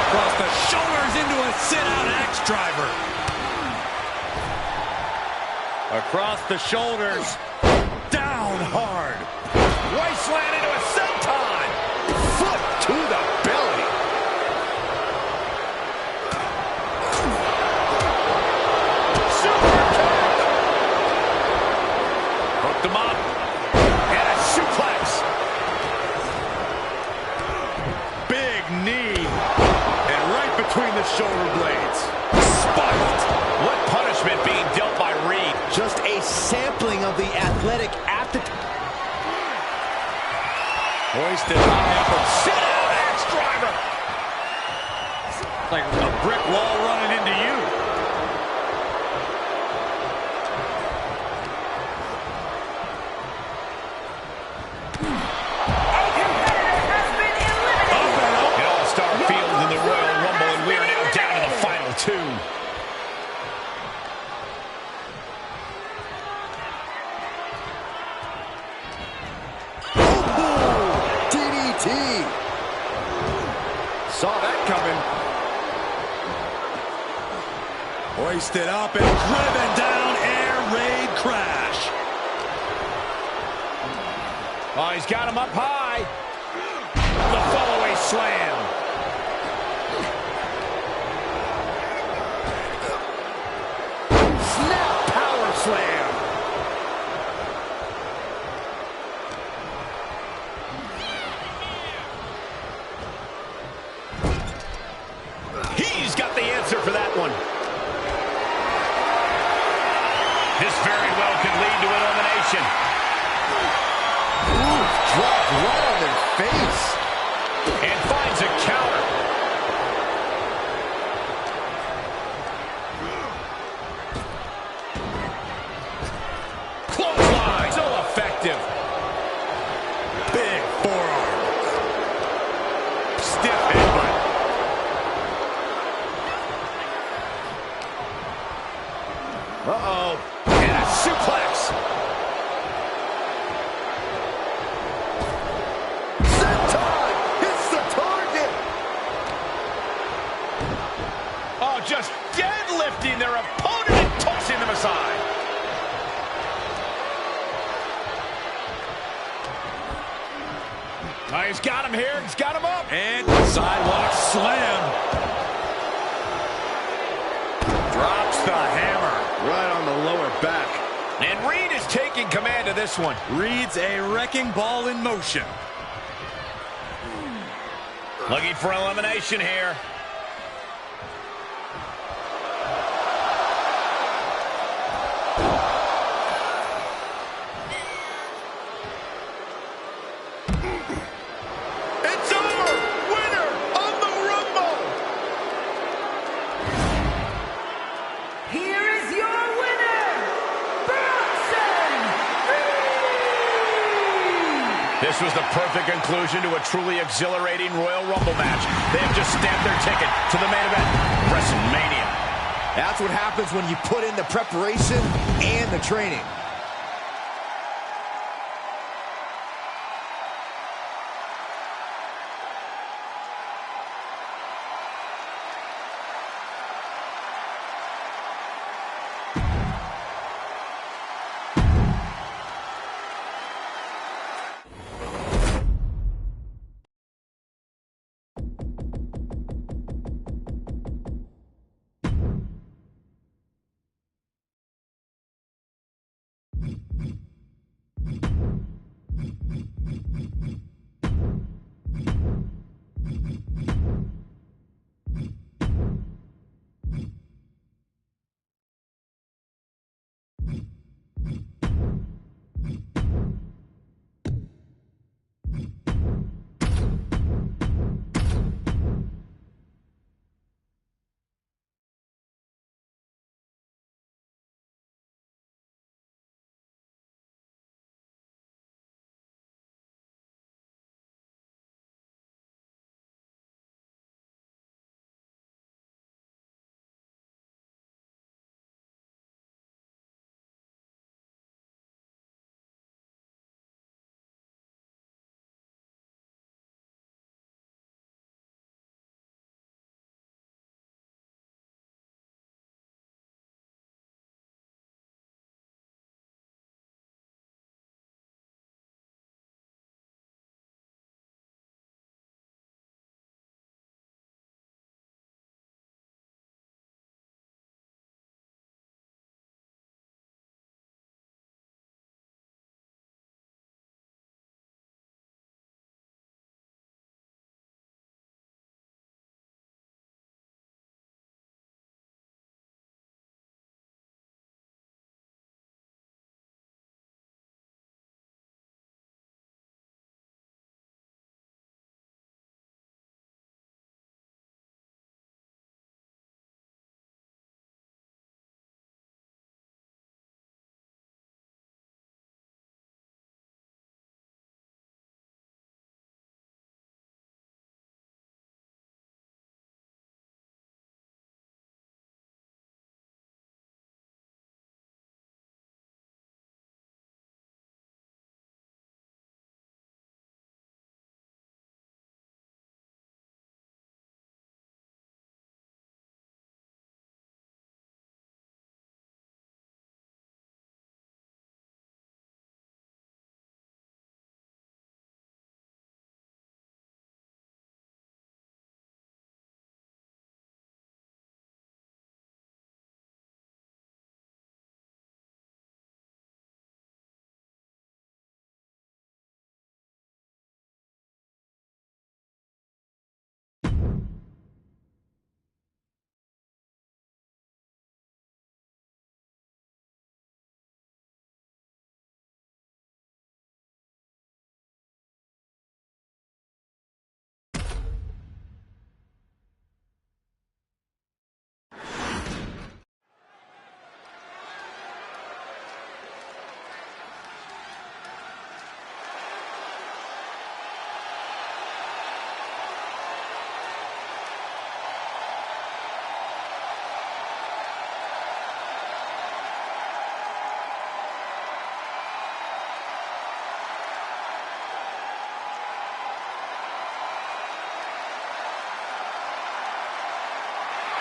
Across the shoulders into a sit-out axe driver. Across the shoulders. Down hard. Wasteland into a senton. Foot to the belly. Super kick. Hooked him up. And a suplex. Big knee. And right between the shoulder blades. Spiked. What punishment being dealt by Reed? Just a sampling of the athletic aptitude. Hoisted high up. Sit out axe driver. Like a brick wall running into you. A competitor has been eliminated. An all-star field in the Royal Rumble, and we are now down to the final two. DDT. Saw that coming. Hoisted up and driven down. Air raid crash. Oh, he's got him up high. The follow-away slam. Snap power slam. He's got the answer for that one. This very well could lead to elimination. Ooh, dropped right on their face. And finds a counter. Clothesline. So effective. Big forearms. Stiff headbutt. Uh-oh. And a suplex. Senton hits the target. Oh, just deadlifting their opponent and tossing them aside. Oh, he's got him here. He's got him up. And sidewalk slam. Drops the hammer. Right on the lower back. And Reed is taking command of this one. Reed's a wrecking ball in motion. Looking for elimination here. It's over. Winner of the Rumble. Here is your winner, Bronson Reed. This was the perfect conclusion to a truly exhilarating Royal Rumble match. They have just stamped their ticket to the main event, WrestleMania. That's what happens when you put in the preparation and the training.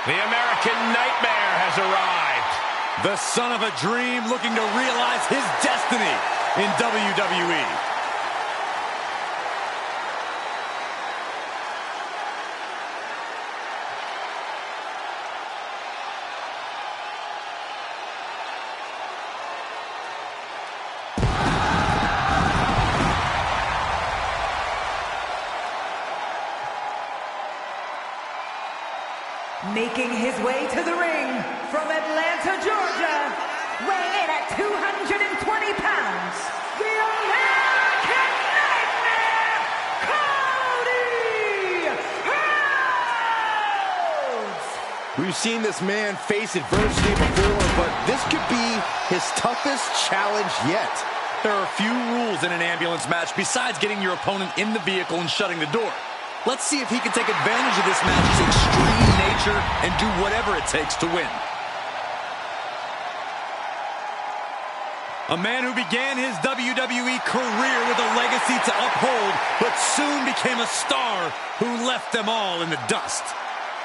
The American Nightmare has arrived. The son of a dream looking to realize his destiny in WWE. Making his way to the ring from Atlanta, Georgia, weighing in at 220 pounds, the American Nightmare, Cody Rhodes! We've seen this man face adversity before, but this could be his toughest challenge yet. There are few rules in an ambulance match besides getting your opponent in the vehicle and shutting the door. Let's see if he can take advantage of this match's extreme nature and do whatever it takes to win. A man who began his WWE career with a legacy to uphold, but soon became a star who left them all in the dust.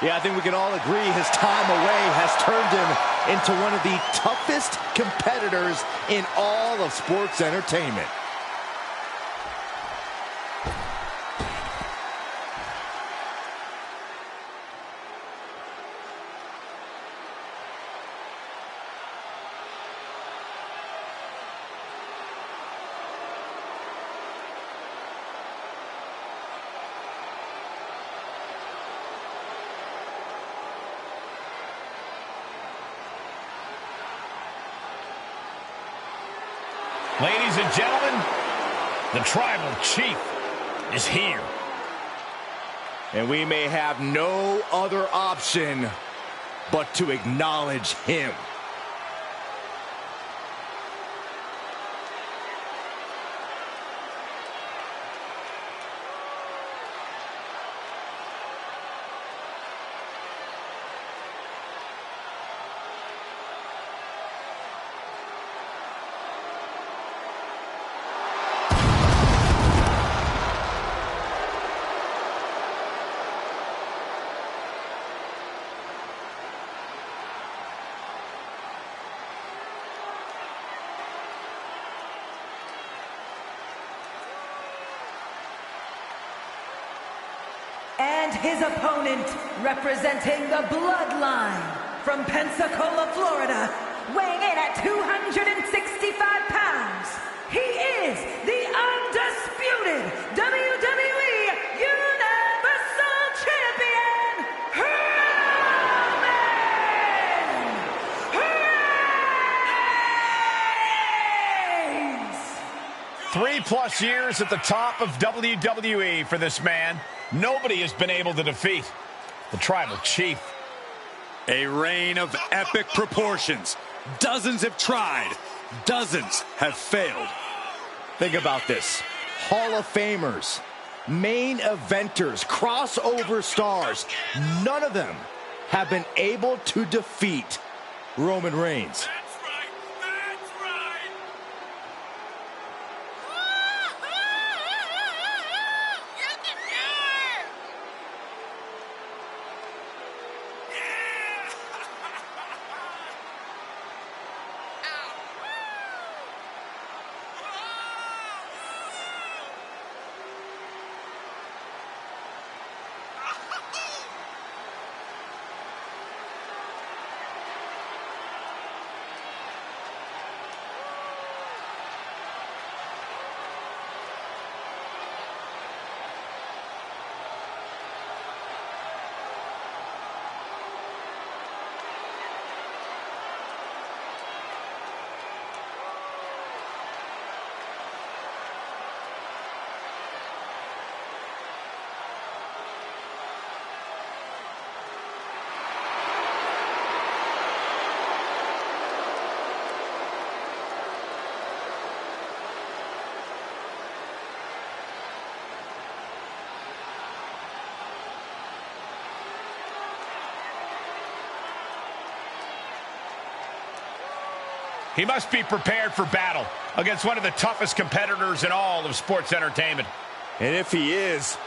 Yeah, I think we can all agree his time away has turned him into one of the toughest competitors in all of sports entertainment. Ladies and gentlemen, the Tribal Chief is here. And we may have no other option but to acknowledge him. And his opponent, representing the Bloodline from Pensacola, Florida, weighing in at 265 pounds, he is the undisputed WWE Universal Champion, Roman Reigns! 3+ years at the top of WWE for this man. Nobody has been able to defeat the Tribal Chief. A reign of epic proportions. Dozens have tried. Dozens have failed. Think about this. Hall of Famers, main eventers, crossover stars. None of them have been able to defeat Roman Reigns. He must be prepared for battle against one of the toughest competitors in all of sports entertainment. And if he is,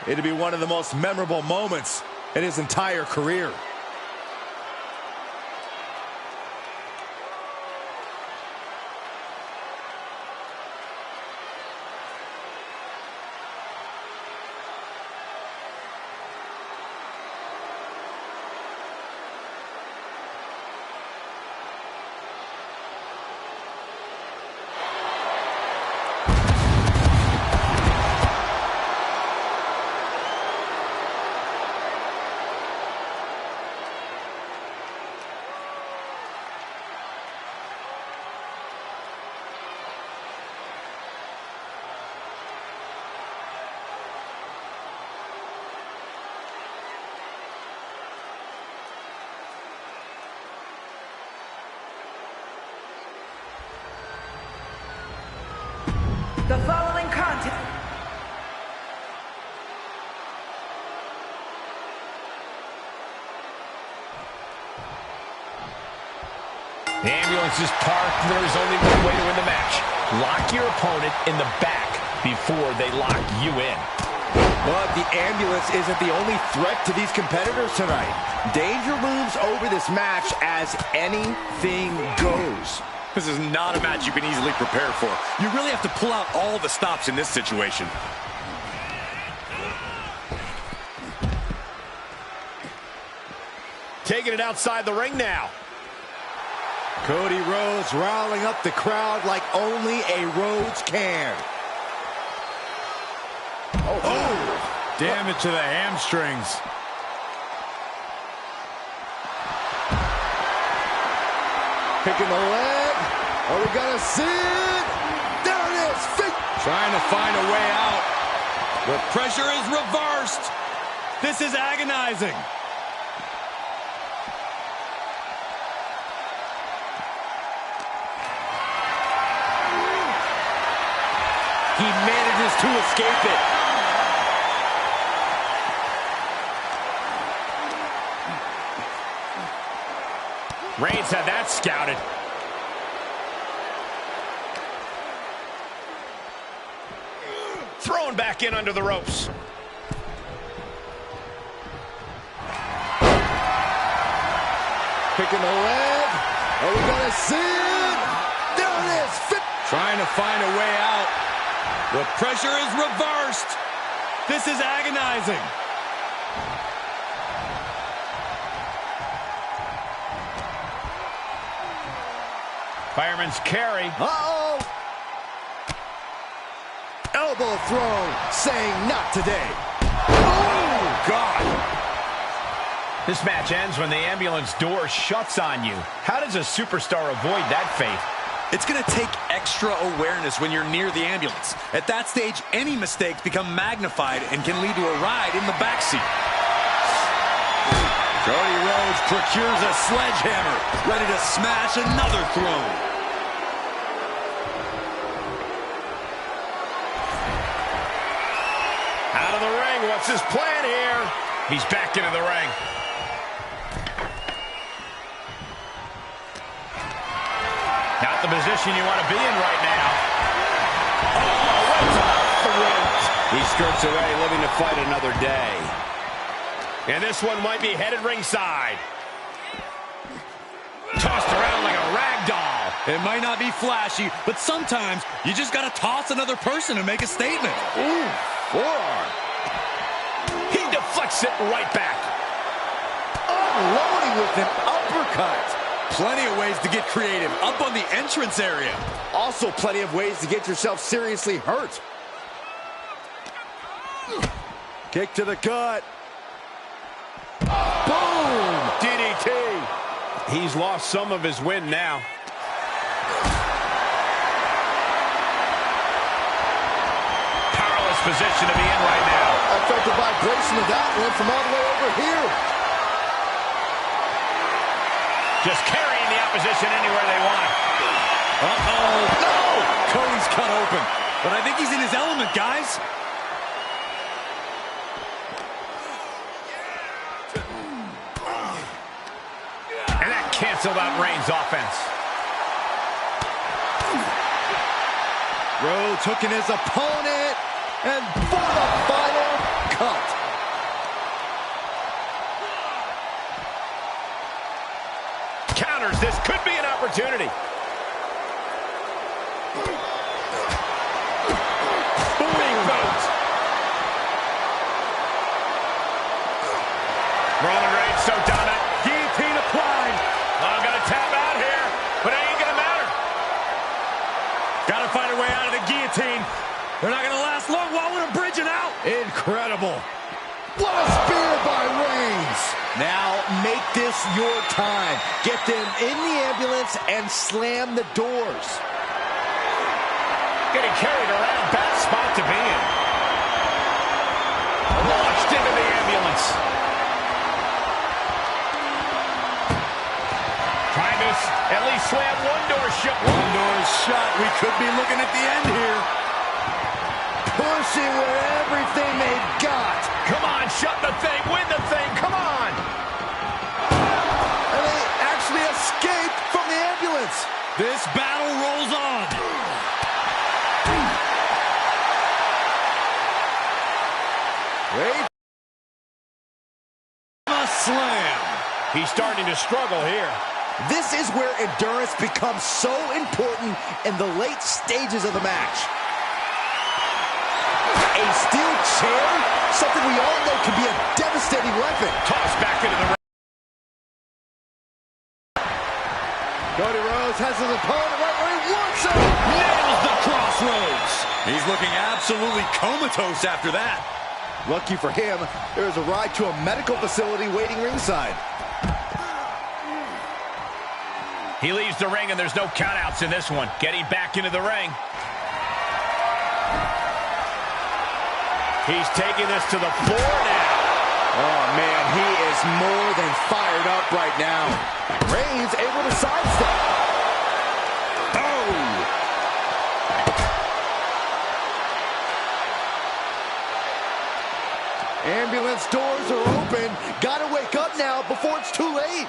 it'll be one of the most memorable moments in his entire career. The following contest. The ambulance is parked. There is only one way to win the match. Lock your opponent in the back before they lock you in. But the ambulance isn't the only threat to these competitors tonight. Danger looms over this match as anything goes. This is not a match you can easily prepare for. You really have to pull out all the stops in this situation. Taking it outside the ring now. Cody Rhodes riling up the crowd like only a Rhodes can. Oh! Damage to the hamstrings. Picking the leg. Are we gonna see it? There it is. Feet. Trying to find a way out. The pressure is reversed. This is agonizing. He manages to escape it. Reigns had that scouted. Thrown back in under the ropes. Picking the leg. Are we gonna see it? There it is. Fit. Trying to find a way out. The pressure is reversed. This is agonizing. Fireman's carry. Uh-oh. Elbow thrown, saying not today. Oh, God. This match ends when the ambulance door shuts on you. How does a superstar avoid that fate? It's going to take extra awareness when you're near the ambulance. At that stage, any mistakes become magnified and can lead to a ride in the backseat. Cody Rhodes procures a sledgehammer, ready to smash another throne. Out of the ring, what's his plan here? He's back into the ring. Not the position you want to be in right now. Oh, right to the throat. He skirts away, living to fight another day. And this one might be headed ringside. Tossed around like a rag doll. It might not be flashy, but sometimes you just got to toss another person and make a statement. Ooh, forearm. He deflects it right back. Unloading with an uppercut. Plenty of ways to get creative. Up on the entrance area. Also plenty of ways to get yourself seriously hurt. Kick to the gut. Boom! DDT. He's lost some of his wind now. Powerless position to be in right now. I felt the vibration of that one from all the way over here. Just carrying the opposition anywhere they want. Uh-oh. No! Cody's cut open. But I think he's in his element, guys. And that canceled out Reigns' offense. Rhodes hooking his opponent. And for the final cut. Counters. This could be an opportunity. Big boot. Roman Reigns so dominant. Guillotine applied. I'm going to tap out here, but it ain't going to matter. Got to find a way out of the guillotine. They're not going to last long. Why would bridging out? Incredible. What a spear by Reigns. Now make this your time. Get them in the ambulance and slam the doors. Getting carried around, bad spot to be in. Launched into the ambulance. Trying to at least slam one door shut. One door is shut. We could be looking at the end here. pushing with everything they've got. Come on, shut the thing, win the thing, come on! And they actually escaped from the ambulance. This battle rolls on. Wait. A slam. He's starting to struggle here. This is where endurance becomes so important in the late stages of the match. A steel chair, something we all know can be a devastating weapon. Tossed back into the ring. Cody Rhodes has his opponent right where he wants him. Nails the crossroads. He's looking absolutely comatose after that. Lucky for him, there is a ride to a medical facility waiting ringside. He leaves the ring and there's no countouts in this one. Getting back into the ring. He's taking this to the floor now. Oh, man, he is more than fired up right now. Reigns able to sidestep. Oh! Ambulance doors are open. Gotta wake up now before it's too late.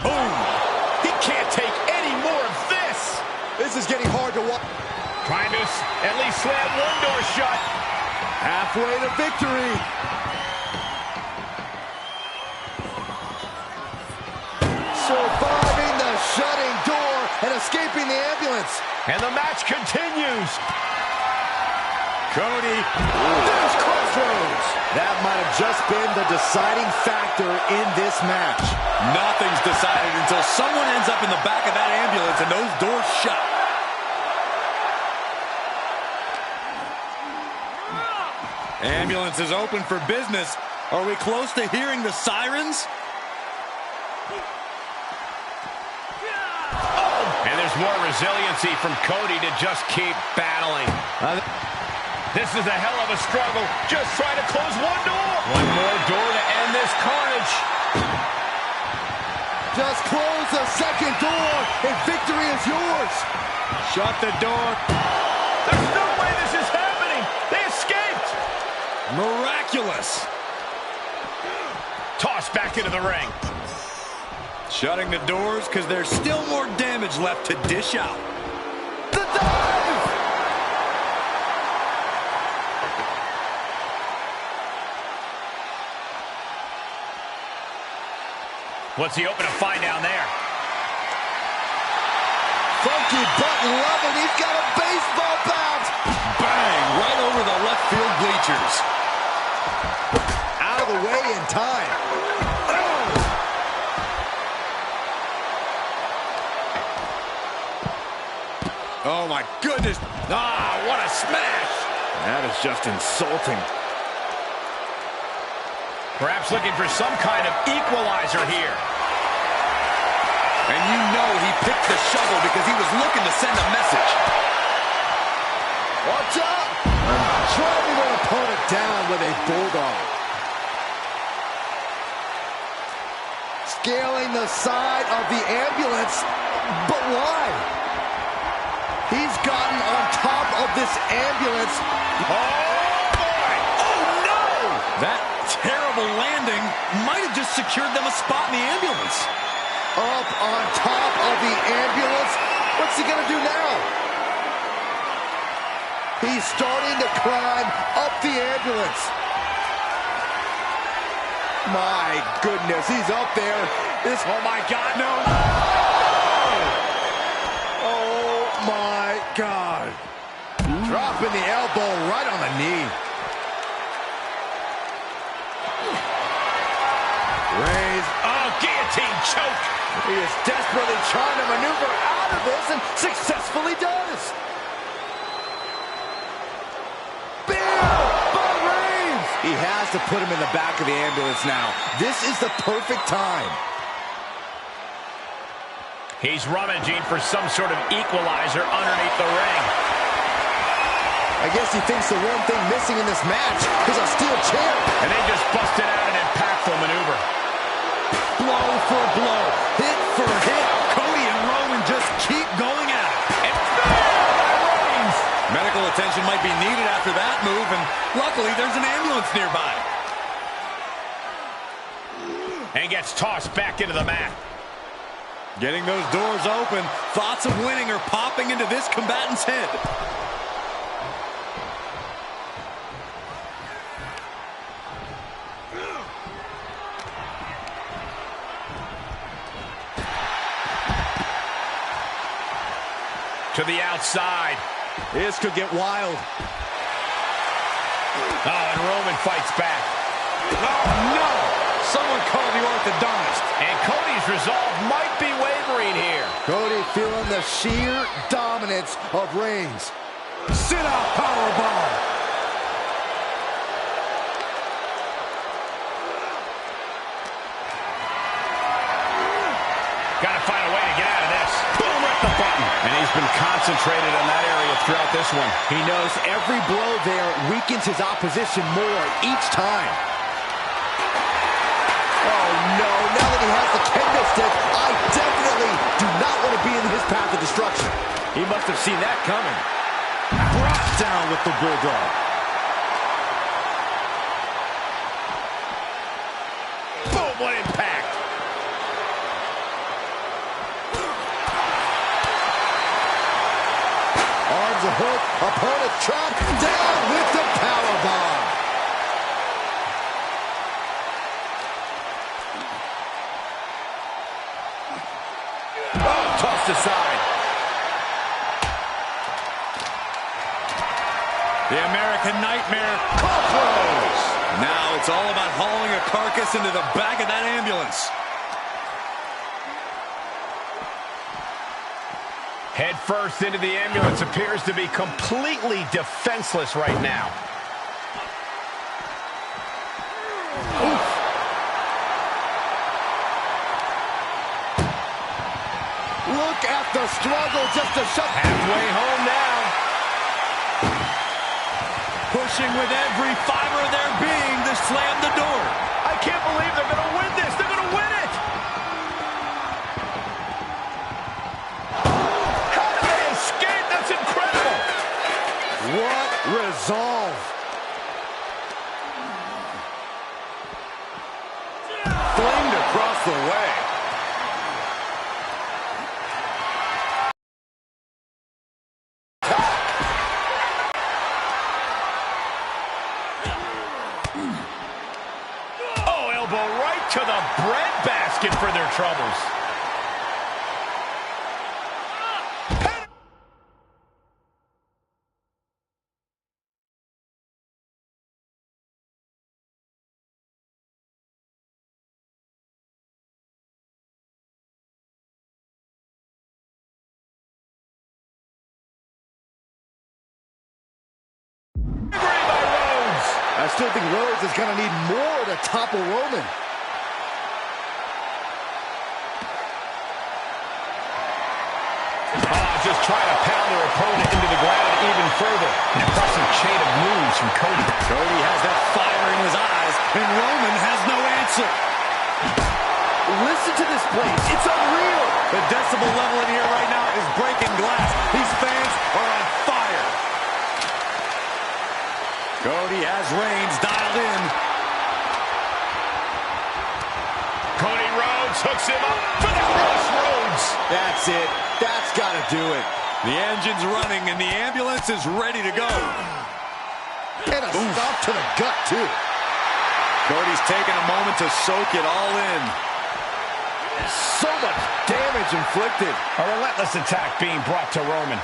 Boom! He can't take any more of this. This is getting hard to watch. Trying to at least slam one door shut. Halfway to victory. Surviving the shutting door and escaping the ambulance. And the match continues. Cody, there's crossroads. That might have just been the deciding factor in this match. Nothing's decided until someone ends up in the back of that ambulance and those doors shut. Ambulance is open for business. Are we close to hearing the sirens? And there's more resiliency from Cody to just keep battling. This is a hell of a struggle. Just trying to close one door. One more door to end this carnage. Just close the second door and victory is yours. Shut the door. There's no way this is happening. They escaped. Miraculous. Tossed back into the ring. Shutting the doors because there's still more damage left to dish out. The dive! What's he open to find down there? Funky button loving. He's got a baseball bat. Bang! Right over the left field bleachers. Out of the way in time. Oh, my goodness. Ah, what a smash. That is just insulting. Perhaps looking for some kind of equalizer here. And you know he picked the shovel because he was looking to send a message. Watch out! Driving their opponent down with a bulldog. Scaling the side of the ambulance, but why? He's gotten on top of this ambulance. Oh, boy! Oh, no! That terrible landing might have just secured them a spot in the ambulance. Up on top of the ambulance. What's he gonna do now? He's starting to climb up the ambulance. My goodness, he's up there. Oh, my God, no! Oh, my God. Dropping the elbow right on the knee. Raise. Oh, guillotine choke! He is desperately trying to maneuver out of this and successfully does. Bam! By Reigns! He has to put him in the back of the ambulance now. This is the perfect time. He's rummaging for some sort of equalizer underneath the ring. I guess he thinks the one thing missing in this match is a steel chair. And they just busted out an impactful maneuver. Blow for blow, hit for hit. Cody and Roman just keep going at it. And bam! medical attention might be needed after that move, and luckily there's an ambulance nearby. And gets tossed back into the mat. Getting those doors open, thoughts of winning are popping into this combatant's head. To the outside. This could get wild. Oh, and Roman fights back. Oh, no! Someone call the orthodontist. And Cody's resolve might be wavering here. Cody feeling the sheer dominance of Reigns. Sit-out powerbomb. Got to find a way to get out of this. Boom, right the button. And he's been concentrated on that area throughout this one. He knows every blow there weakens his opposition more each time. Oh, no. Now that he has the kendo stick, I definitely do not want to be in his path of destruction. He must have seen that coming. Brought down with the Bulldog. Boom, what impact. Arms a hook, opponent trapped, down with the powerbomb. Oh, tossed aside. The American Nightmare close. Now it's all about hauling a carcass into the back of that ambulance. Head first into the ambulance, appears to be completely defenseless right now. Oof. Look at the struggle just to shut. Halfway home now. Pushing with every fiber of their being to slam the door. I can't believe they're going to win this. They're going to win it. How did they escape? That's incredible. What resolve. Flamed across the way. Oh, elbow right to the breadbasket for their troubles. I still think Rhodes is going to need more to topple Roman. Just trying to pound their opponent into the ground even further. An impressive chain of moves from Cody. Cody has that fire in his eyes, and Roman has no answer. Listen to this place. It's unreal. The decibel level in here right now is breaking glass. These fans are on fire. Cody has Reigns dialed in. Cody Rhodes hooks him up for the crossroads. That's it. That's got to do it. The engine's running, and the ambulance is ready to go. And a stop to the gut, too. Cody's taking a moment to soak it all in. So much damage inflicted. A relentless attack being brought to Roman.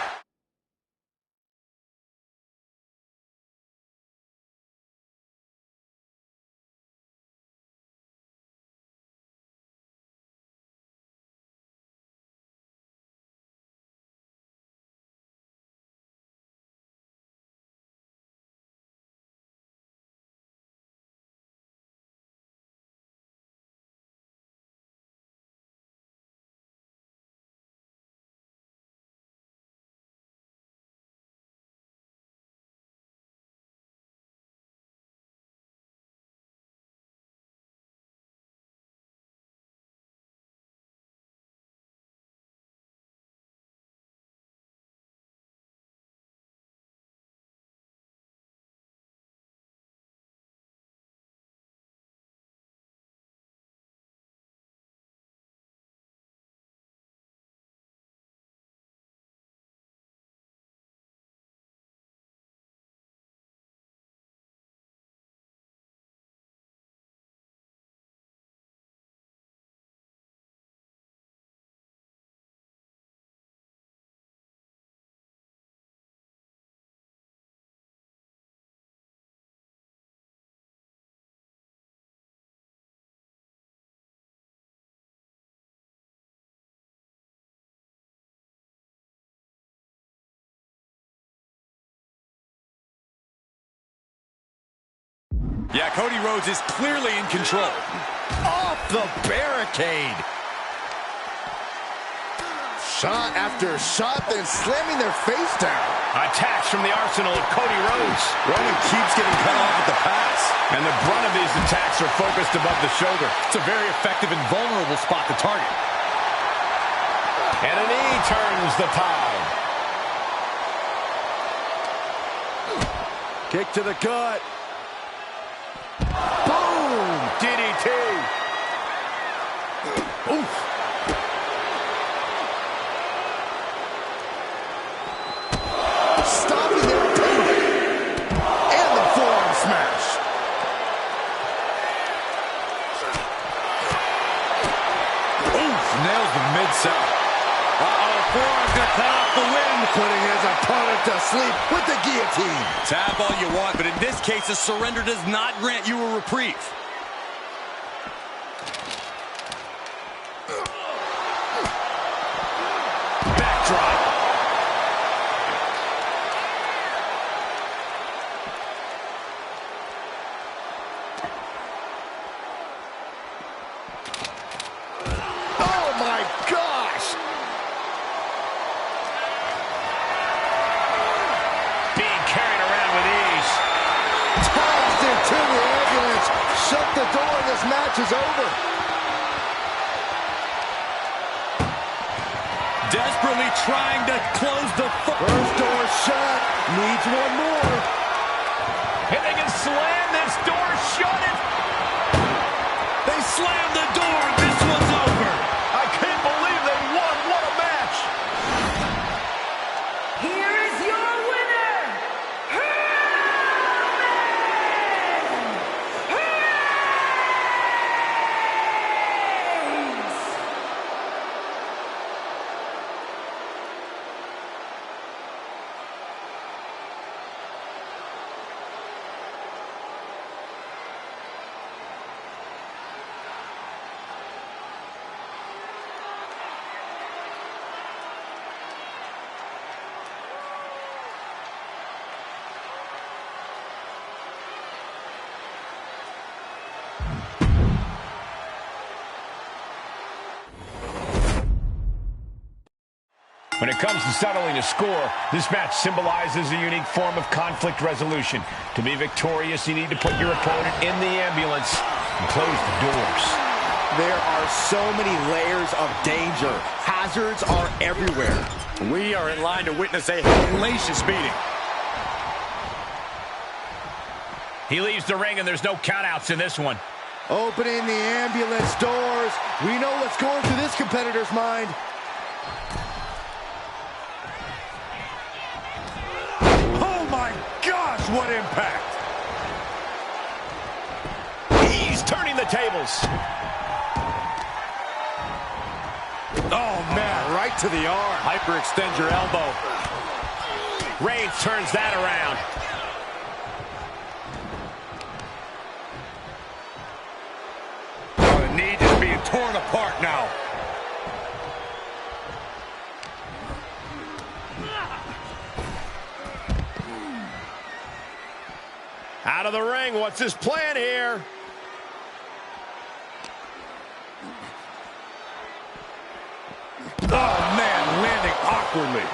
Yeah, Cody Rhodes is clearly in control. Off the barricade. Shot after shot, then slamming their face down. Attacks from the arsenal of Cody Rhodes. Roman keeps getting cut off at the pass. And the brunt of these attacks are focused above the shoulder. It's a very effective and vulnerable spot to target. And a knee turns the tide. Kick to the gut. Boom! DDT. Oof. Stopping their opponent. And the forearm smash. Oof, nails the mid-cell. Forearm's gonna cut off the wind. Putting his opponent to sleep with the guillotine. Tap all you want, but in this case, a surrender does not grant you a reprieve. Backdrop. Oh my gosh! Being carried around with ease. Tossed into the ambulance. Shut the door. This match is over. Desperately trying to close the First door shut. Needs one more. And they can slam this door shut. They slam the door. This one's over. I can't believe they won. What a match. Here is your winner, Reigns! When it comes to settling a score, this match symbolizes a unique form of conflict resolution. To be victorious, you need to put your opponent in the ambulance and close the doors. There are so many layers of danger. Hazards are everywhere. We are in line to witness a hellacious beating. He leaves the ring and there's no countouts in this one. Opening the ambulance doors. We know what's going through this competitor's mind. Oh my gosh, what impact! He's turning the tables. Oh man, right to the arm. Hyperextend your elbow. Reigns turns that around. Oh, the knee is being torn apart now. Out of the ring, what's his plan here? Oh man, landing awkwardly.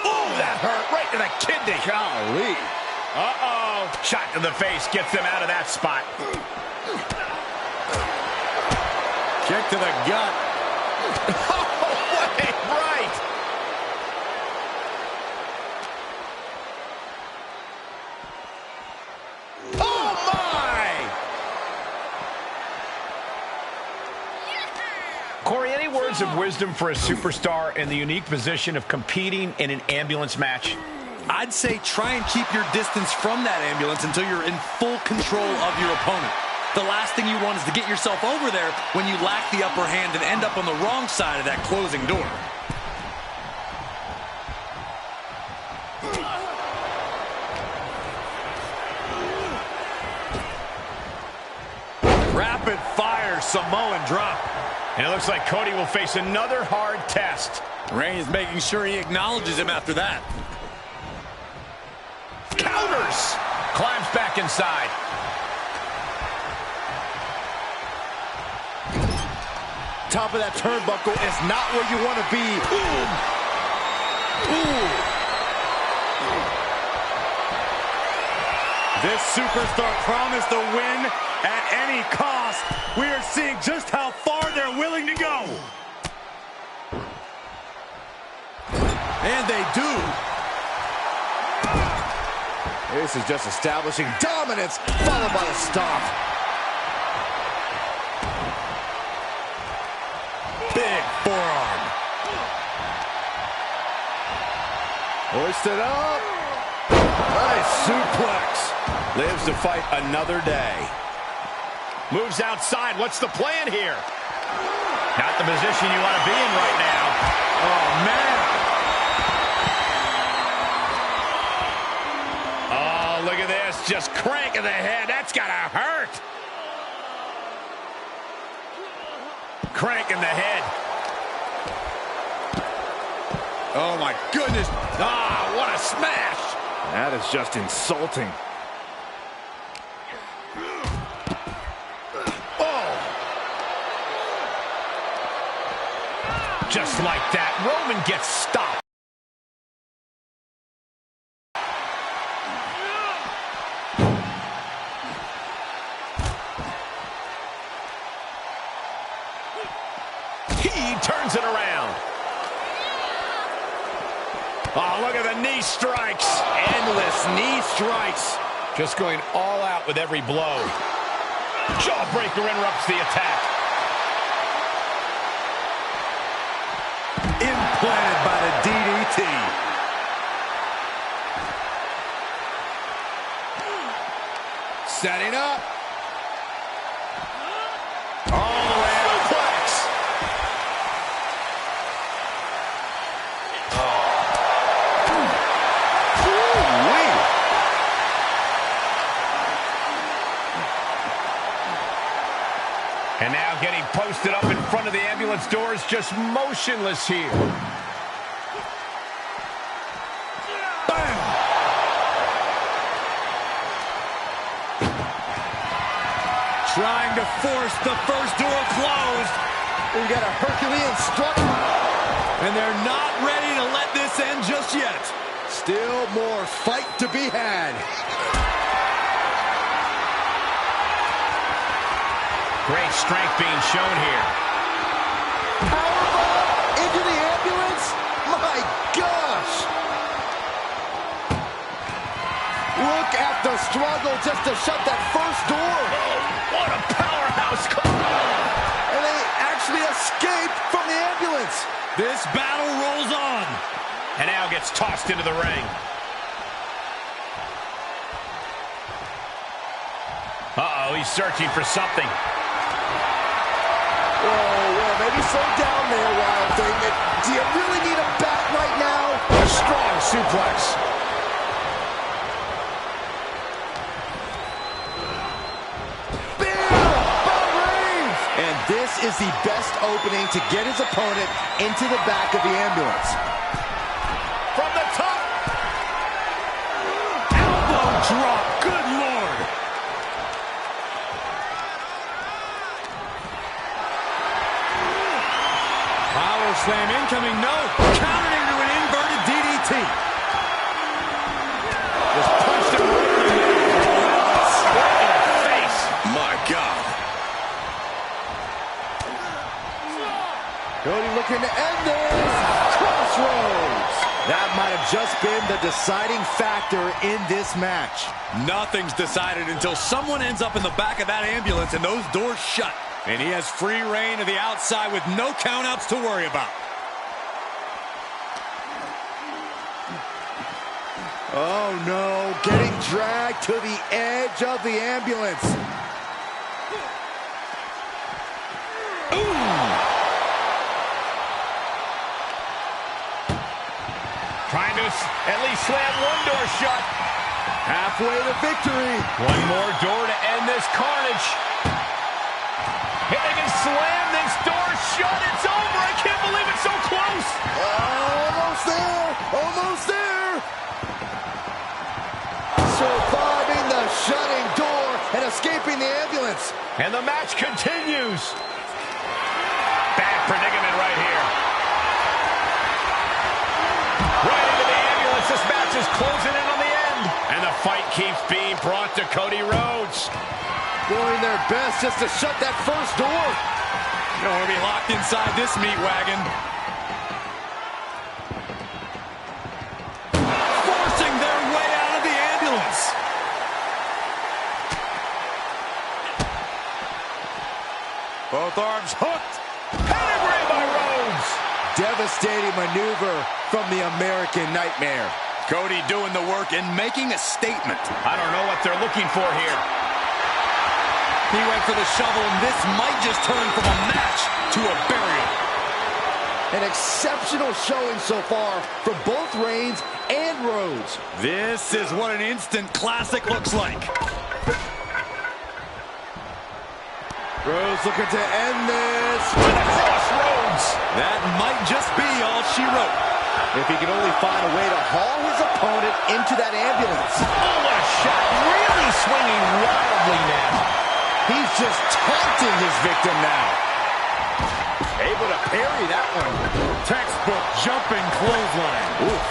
Oh, that hurt right to the kidney. Golly. Uh-oh. Shot to the face gets him out of that spot. Kick to the gut. Oh, wait, right. Oh, my. Corey, any words of wisdom for a superstar in the unique position of competing in an ambulance match? I'd say try and keep your distance from that ambulance until you're in full control of your opponent. The last thing you want is to get yourself over there when you lack the upper hand and end up on the wrong side of that closing door. Rapid fire Samoan drop. And it looks like Cody will face another hard test. Reigns making sure he acknowledges him after that. Counters! Climbs back inside. Top of that turnbuckle is not where you want to be. Ooh. This superstar promised a win at any cost. We are seeing just how far they're willing to go. And they do. This is just establishing dominance, followed by a stomp. Big forearm. Hoisted up. Nice suplex. Lives to fight another day. Moves outside. What's the plan here? Not the position you want to be in right now. Oh, man. Oh, look at this. Just cranking the head. That's got to hurt. Cranking the head. Oh, my goodness. Ah, what a smash. That is just insulting. Just like that, Roman gets stopped. He turns it around. Oh, look at the knee strikes. Endless knee strikes. Just going all out with every blow. Jawbreaker interrupts the attack. Implanted by the DDT. Setting up. All the way out. Suplex. Ooh-wee. And now getting posted up in front of the ambulance doors, just motionless here. Bam. Trying to force the first door closed. We got a Herculean strut. And they're not ready to let this end just yet. Still more fight to be had. Great strength being shown here. Powerbomb into the ambulance? My gosh! Look at the struggle just to shut that first door. Oh, what a powerhouse. And they actually escaped from the ambulance. This battle rolls on. And now gets tossed into the ring. Uh-oh, he's searching for something. Whoa, maybe slow down there, Wild Thing. Do you really need a bat right now? A strong suplex. Bam! By Reigns! And this is the best opening to get his opponent into the back of the ambulance. From the top. Elbow drop. Good Lord. Power slam incoming. No. Countered into an inverted DDT. Just punched him right in the neck. Straight in the face. My God. Cody looking to end this. Crossroads. That might have just been the deciding factor in this match. Nothing's decided until someone ends up in the back of that ambulance and those doors shut. And he has free reign to the outside with no countouts to worry about. Oh no, getting dragged to the edge of the ambulance. Trying to at least slam one door shut. Halfway to victory. One more door to end this carnage. If they can slam this door shut. It's over. I can't believe it's so close. Almost there. Almost there. Surviving the shutting door and escaping the ambulance. And the match continues. Bad predicament right here. Right into the ambulance. This match is closing in on the end. And the fight keeps being brought to Cody Rhodes. Doing their best just to shut that first door. You don't want to be locked inside this meat wagon. Forcing their way out of the ambulance. Both arms hooked. Pedigree by Rhodes. Devastating maneuver from the American Nightmare. Cody doing the work and making a statement. I don't know what they're looking for here. He went for the shovel, and this might just turn from a match to a burial. An exceptional showing so far from both Reigns and Rhodes. This is what an instant classic looks like. Rhodes looking to end this. To the crossroads. That might just be all she wrote. If he can only find a way to haul his opponent into that ambulance. Oh, what a shot. Really swinging wildly now. He's just taunting his victim now. Able to parry that one. Textbook jumping clothesline. Oof.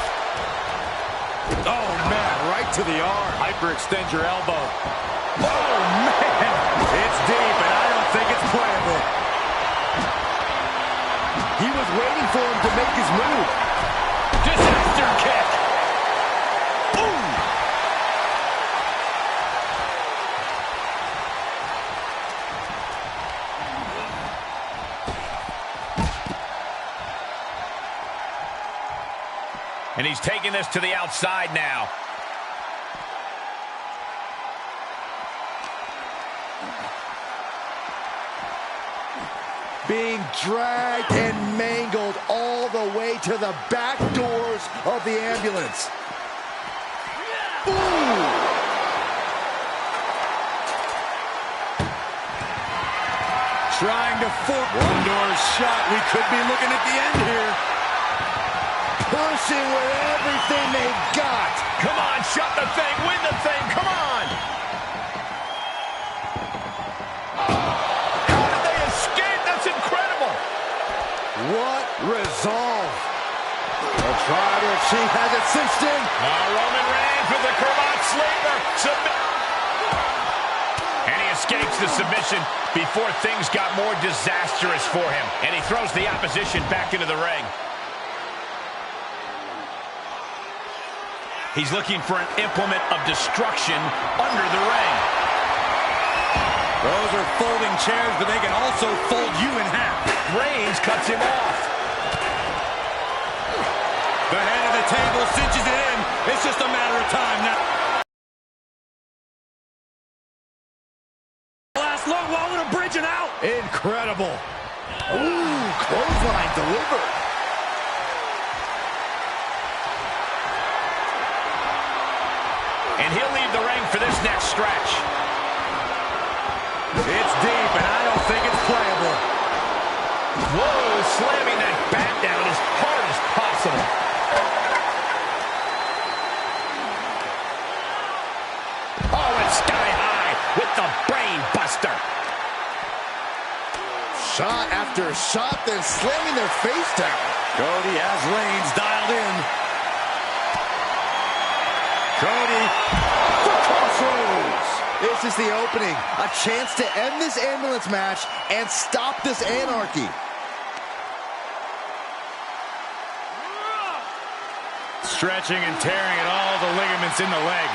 Oh, man, right to the arm. Hyperextend your elbow. Oh, man. It's deep, and I don't think it's playable. He was waiting for him to make his move. Disaster kick. Ooh. And he's taking this to the outside now. Being dragged and mangled all the way to the back doors of the ambulance. Ooh! Trying to fork. One door shot. We could be looking at the end here. Pushing with everything they've got. Come on, shut the thing, win the thing, come on! How did they escape? That's incredible! What resolve. They'll try to, she has it cinched in. Roman Reigns with the cravat sleeper. And he escapes the submission before things got more disastrous for him. And he throws the opposition back into the ring. He's looking for an implement of destruction under the ring. Those are folding chairs, but they can also fold you in half. Reigns cuts him off. The head of the table cinches it in. It's just a matter of time now. Last look, while with a bridge and out. Incredible. Ooh, clothesline delivered. And he'll leave the ring for this next stretch. It's deep, and I don't think it's playable. Whoa, slamming that bat down as hard as possible. Oh, and sky high with the brain buster. Shot after shot, then slamming their face down. Cody has Reigns dialed in. Cody, The crossroads. This is the opening. A chance to end this ambulance match and stop this anarchy. stretching and tearing at all the ligaments in the leg.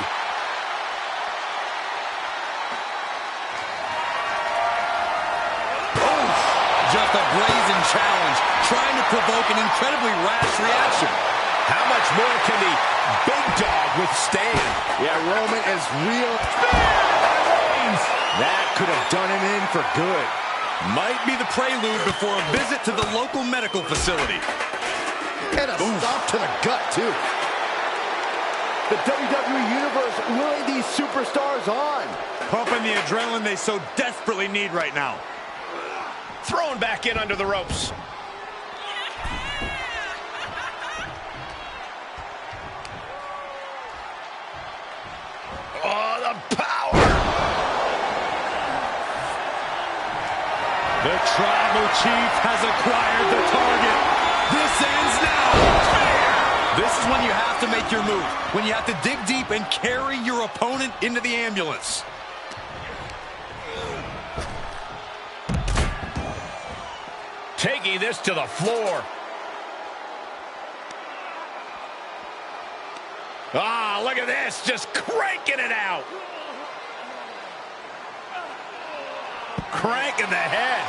Just a blazing challenge, trying to provoke an incredibly rash reaction. How much more can the big dog withstand? Yeah, Roman is real. That could have done him in for good. Might be the prelude before a visit to the local medical facility. And a stop to the gut, too. The WWE Universe willing these superstars on. Pumping the adrenaline they so desperately need right now. Thrown back in under the ropes. Oh, the power! The Tribal Chief has acquired the target. This ends now. This is when you have to make your move. When you have to dig deep and carry your opponent into the ambulance. Taking this to the floor. Ah, look at this. Just cranking it out. Cranking the head.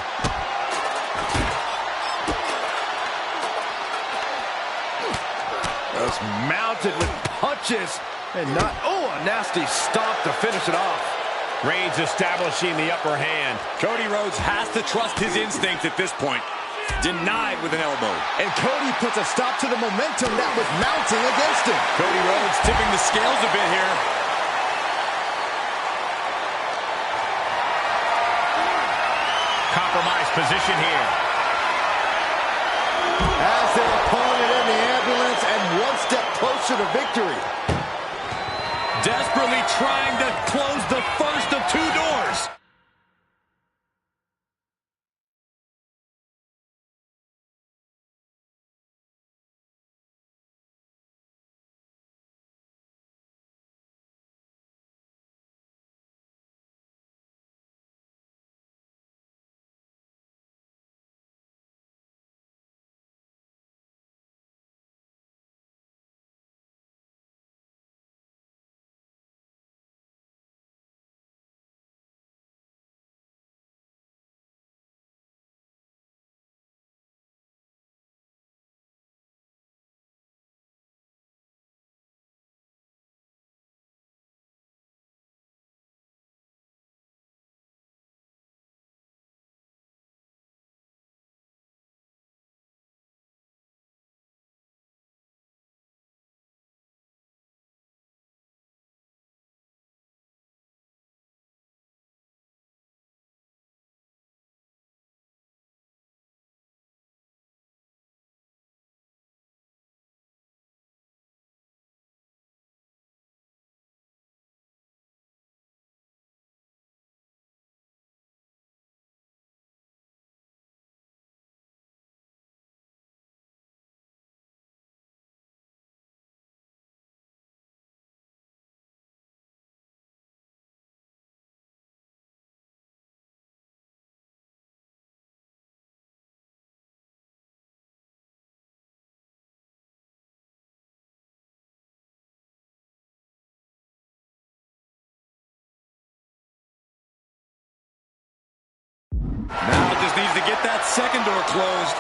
Just mounted with punches and not, oh, a nasty stomp to finish it off. Reigns establishing the upper hand. Cody Rhodes has to trust his instinct at this point. Denied with an elbow. And Cody puts a stop to the momentum that was mounting against him. Cody Rhodes tipping the scales a bit here. Compromised position here. As their opponent in the ambulance and one step closer to victory. Desperately trying to close the first of two doors. Now just needs to get that second door closed.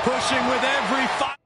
Pushing with every fight.